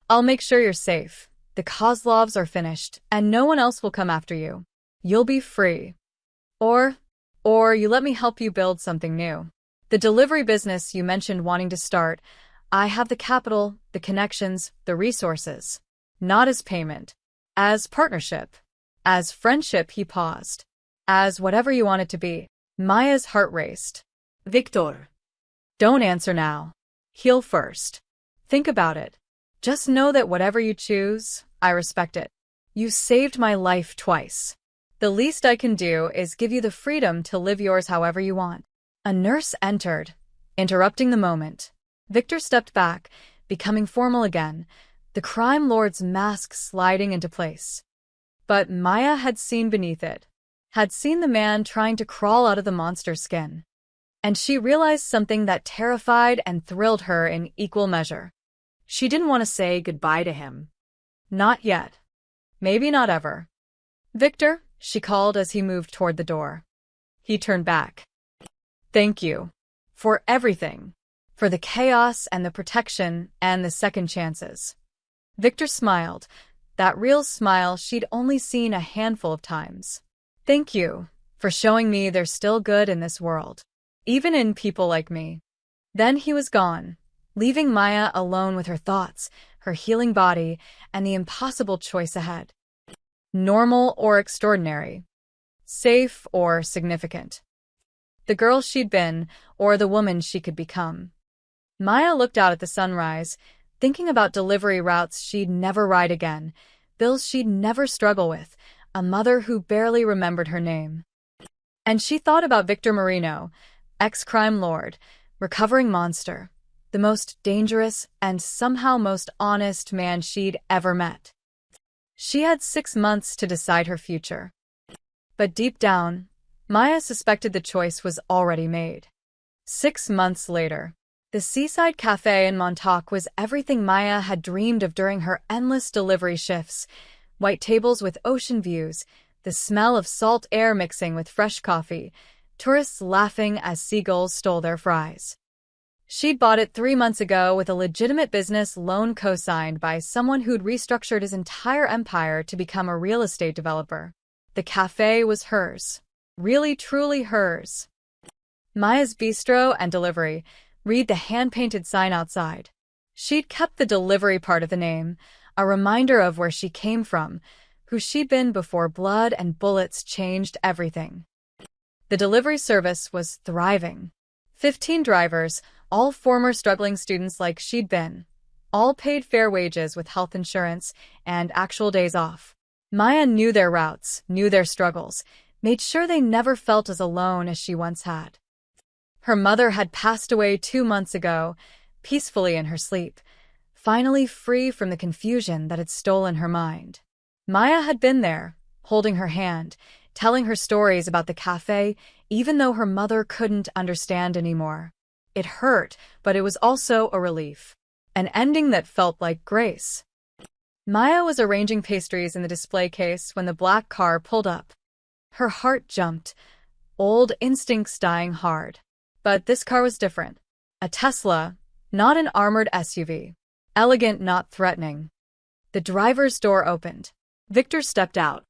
I'll make sure you're safe. The Kozlovs are finished, and no one else will come after you. You'll be free." Or, or you let me help you build something new. The delivery business you mentioned wanting to start, I have the capital, the connections, the resources. Not as payment. As partnership. As friendship, he paused. As whatever you want it to be. Maya's heart raced. Victor. Don't answer now. Heal first. Think about it. Just know that whatever you choose, I respect it. You saved my life twice. The least I can do is give you the freedom to live yours however you want. A nurse entered, interrupting the moment. Victor stepped back, becoming formal again, the crime lord's mask sliding into place. But Maya had seen beneath it, had seen the man trying to crawl out of the monster's skin. And she realized something that terrified and thrilled her in equal measure. She didn't want to say goodbye to him. Not yet. Maybe not ever. Victor, she called as he moved toward the door. He turned back. Thank you. For everything. For the chaos and the protection and the second chances. Victor smiled, that real smile she'd only seen a handful of times. Thank you for showing me there's still good in this world. Even in people like me. Then he was gone, leaving Maya alone with her thoughts, her healing body, and the impossible choice ahead. Normal or extraordinary. Safe or significant. The girl she'd been, or the woman she could become. Maya looked out at the sunrise, thinking about delivery routes she'd never ride again, bills she'd never struggle with, a mother who barely remembered her name. And she thought about Victor Marino, ex-crime lord, recovering monster, the most dangerous and somehow most honest man she'd ever met. She had 6 months to decide her future. But deep down, Maya suspected the choice was already made. 6 months later, the seaside cafe in Montauk was everything Maya had dreamed of during her endless delivery shifts. White tables with ocean views, the smell of salt air mixing with fresh coffee, tourists laughing as seagulls stole their fries. She'd bought it 3 months ago with a legitimate business loan co-signed by someone who'd restructured his entire empire to become a real estate developer. The cafe was hers. Really, truly hers. Maya's Bistro and Delivery. Read the hand-painted sign outside. She'd kept the delivery part of the name, a reminder of where she came from, who she'd been before blood and bullets changed everything. The delivery service was thriving. 15 drivers, all former struggling students like she'd been. All paid fair wages with health insurance and actual days off. Maya knew their routes, knew their struggles, made sure they never felt as alone as she once had. Her mother had passed away 2 months ago, peacefully in her sleep, finally free from the confusion that had stolen her mind. Maya had been there, holding her hand, telling her stories about the cafe, even though her mother couldn't understand anymore. It hurt, but it was also a relief. An ending that felt like grace. Maya was arranging pastries in the display case when the black car pulled up. Her heart jumped, old instincts dying hard. But this car was different. A Tesla, not an armored SUV. Elegant, not threatening. The driver's door opened. Victor stepped out.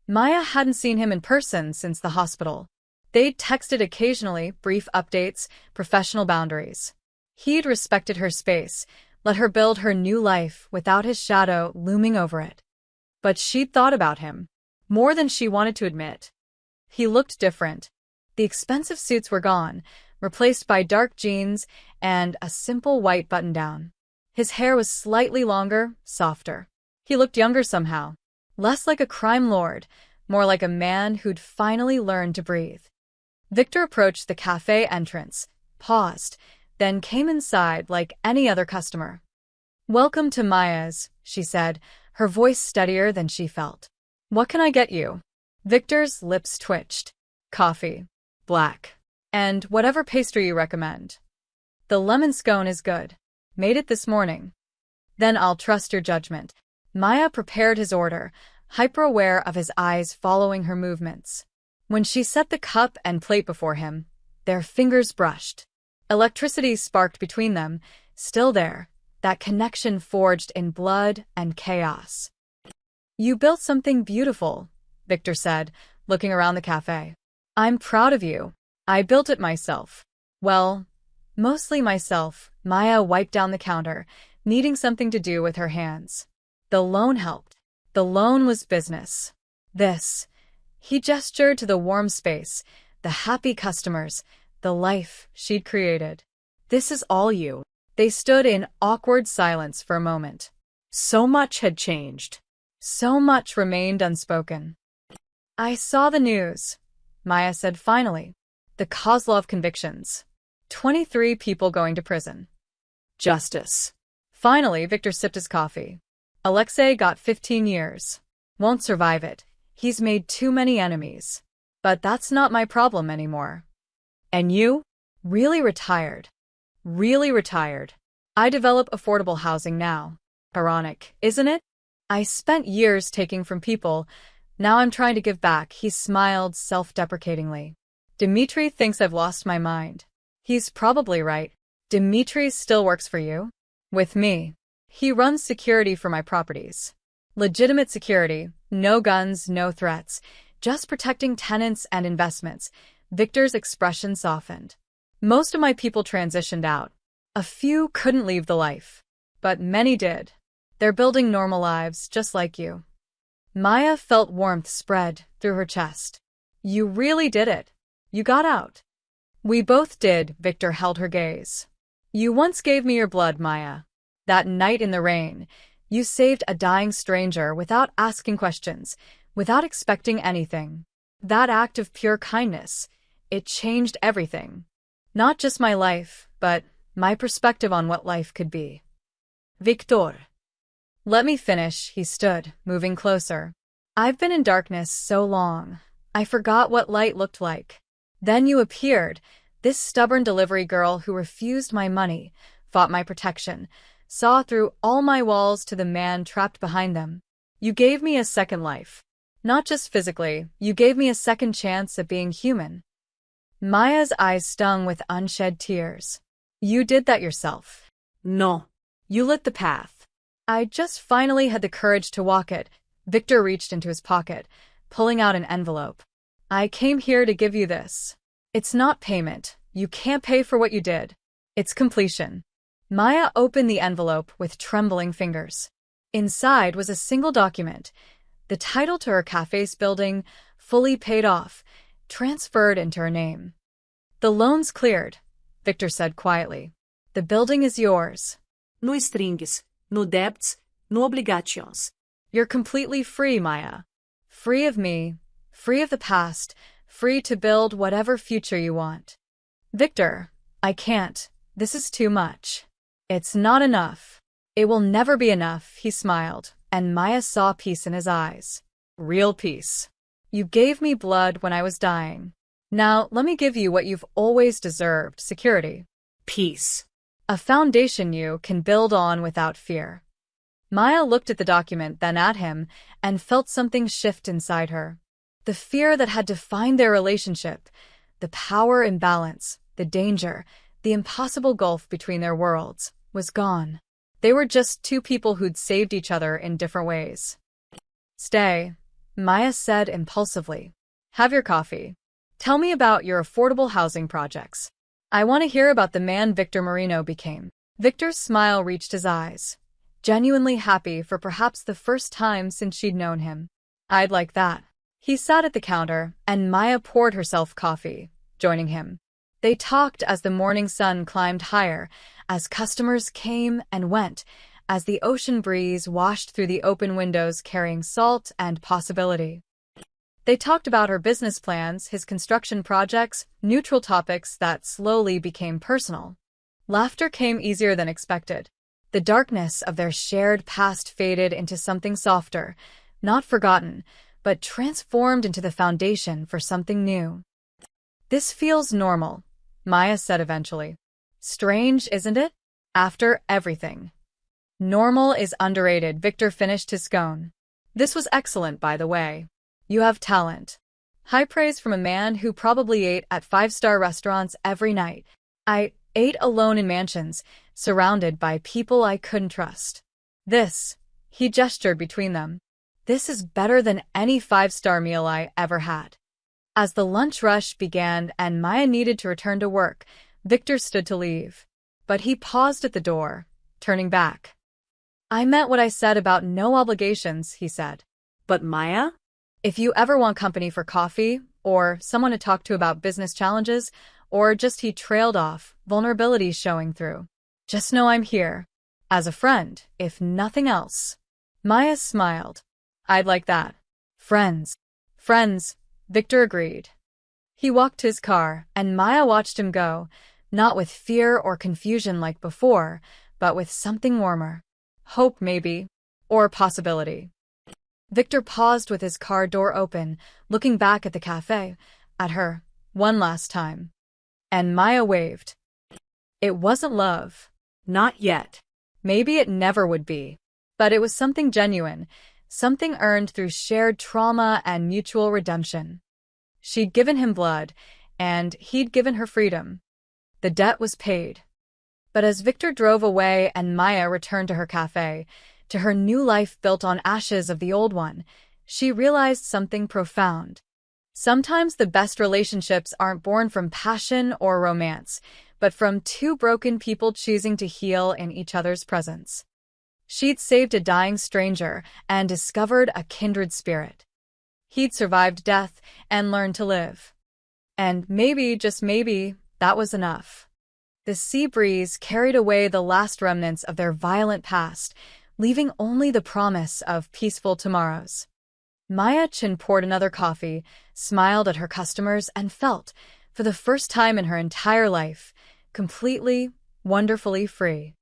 Maya hadn't seen him in person since the hospital. They'd texted occasionally, brief updates, professional boundaries. He'd respected her space, let her build her new life without his shadow looming over it. But she'd thought about him, more than she wanted to admit. He looked different. The expensive suits were gone, replaced by dark jeans and a simple white button-down. His hair was slightly longer, softer. He looked younger somehow, less like a crime lord, more like a man who'd finally learned to breathe. Victor approached the cafe entrance, paused, then came inside like any other customer. "Welcome to Maya's," she said, her voice steadier than she felt. "What can I get you?" Victor's lips twitched. "Coffee. Black. And whatever pastry you recommend. The lemon scone is good. Made it this morning." "Then I'll trust your judgment." Maya prepared his order, hyper-aware of his eyes following her movements. When she set the cup and plate before him, their fingers brushed. Electricity sparked between them, still there, that connection forged in blood and chaos. "You built something beautiful," Victor said, looking around the cafe. I'm proud of you. I built it myself. Well, mostly myself. Maya wiped down the counter, needing something to do with her hands. The loan helped. The loan was business. This. He gestured to the warm space, the happy customers, the life she'd created. This is all you. They stood in awkward silence for a moment. So much had changed. So much remained unspoken. I saw the news, Maya said finally. The Kozlov convictions. 23 people going to prison. Justice. Finally, Victor sipped his coffee. Alexei got 15 years. Won't survive it. He's made too many enemies. But that's not my problem anymore. And you? Really retired. Really retired. I develop affordable housing now. Ironic, isn't it? I spent years taking from people. Now I'm trying to give back. He smiled self-deprecatingly. Dmitri thinks I've lost my mind. He's probably right. Dmitri still works for you? With me. He runs security for my properties. Legitimate security, no guns, no threats, just protecting tenants and investments. Victor's expression softened. Most of my people transitioned out. A few couldn't leave the life. But many did. They're building normal lives, just like you. Maya felt warmth spread through her chest. You really did it. You got out. We both did, Victor held her gaze. You once gave me your blood, Maya. That night in the rain, you saved a dying stranger without asking questions, without expecting anything. That act of pure kindness, it changed everything. Not just my life, but my perspective on what life could be. Victor. Let me finish, he stood, moving closer. I've been in darkness so long. I forgot what light looked like. Then you appeared, this stubborn delivery girl who refused my money, fought my protection, saw through all my walls to the man trapped behind them. You gave me a second life. Not just physically, you gave me a second chance at being human. Maya's eyes stung with unshed tears. You did that yourself. No. You lit the path. I just finally had the courage to walk it. Victor reached into his pocket, pulling out an envelope. I came here to give you this. It's not payment. You can't pay for what you did. It's completion. Maya opened the envelope with trembling fingers. Inside was a single document. The title to her cafe's building, fully paid off, transferred into her name. The loan's cleared, Victor said quietly. The building is yours. No strings, no debts, no obligations. You're completely free, Maya. Free of me, free of the past, free to build whatever future you want. Victor, I can't. This is too much. It's not enough. It will never be enough, he smiled, and Maya saw peace in his eyes. Real peace. You gave me blood when I was dying. Now let me give you what you've always deserved, security. Peace. A foundation you can build on without fear. Maya looked at the document, then at him, and felt something shift inside her. The fear that had defined their relationship, the power imbalance, the danger, the impossible gulf between their worlds, was gone. They were just two people who'd saved each other in different ways. Stay, Maya said impulsively. Have your coffee. Tell me about your affordable housing projects. I want to hear about the man Victor Marino became. Victor's smile reached his eyes, genuinely happy for perhaps the first time since she'd known him. I'd like that. He sat at the counter, and Maya poured herself coffee, joining him. They talked as the morning sun climbed higher, as customers came and went, as the ocean breeze washed through the open windows carrying salt and possibility. They talked about her business plans, his construction projects, neutral topics that slowly became personal. Laughter came easier than expected. The darkness of their shared past faded into something softer, not forgotten, but transformed into the foundation for something new. This feels normal, Maya said eventually. Strange, isn't it? After everything. Normal is underrated, Victor finished his scone. This was excellent, by the way. You have talent. High praise from a man who probably ate at five-star restaurants every night. I ate alone in mansions, surrounded by people I couldn't trust. This, he gestured between them. This is better than any five-star meal I ever had. As the lunch rush began and Maya needed to return to work, Victor stood to leave. But he paused at the door, turning back. I meant what I said about no obligations, he said. But Maya? If you ever want company for coffee, or someone to talk to about business challenges, or just he trailed off, vulnerability showing through, just know I'm here. As a friend, if nothing else. Maya smiled. I'd like that. Friends. Friends, Victor agreed. He walked to his car, and Maya watched him go, not with fear or confusion like before, but with something warmer. Hope, maybe. Or possibility. Victor paused with his car door open, looking back at the cafe, at her, one last time. And Maya waved. It wasn't love. Not yet. Maybe it never would be. But it was something genuine, something earned through shared trauma and mutual redemption. She'd given him blood, and he'd given her freedom. The debt was paid. But as Victor drove away and Maya returned to her cafe, to her new life built on ashes of the old one, she realized something profound. Sometimes the best relationships aren't born from passion or romance, but from two broken people choosing to heal in each other's presence. She'd saved a dying stranger and discovered a kindred spirit. He'd survived death and learned to live. And maybe, just maybe, that was enough. The sea breeze carried away the last remnants of their violent past, leaving only the promise of peaceful tomorrows. Maya Chin poured another coffee, smiled at her customers, and felt, for the first time in her entire life, completely, wonderfully free.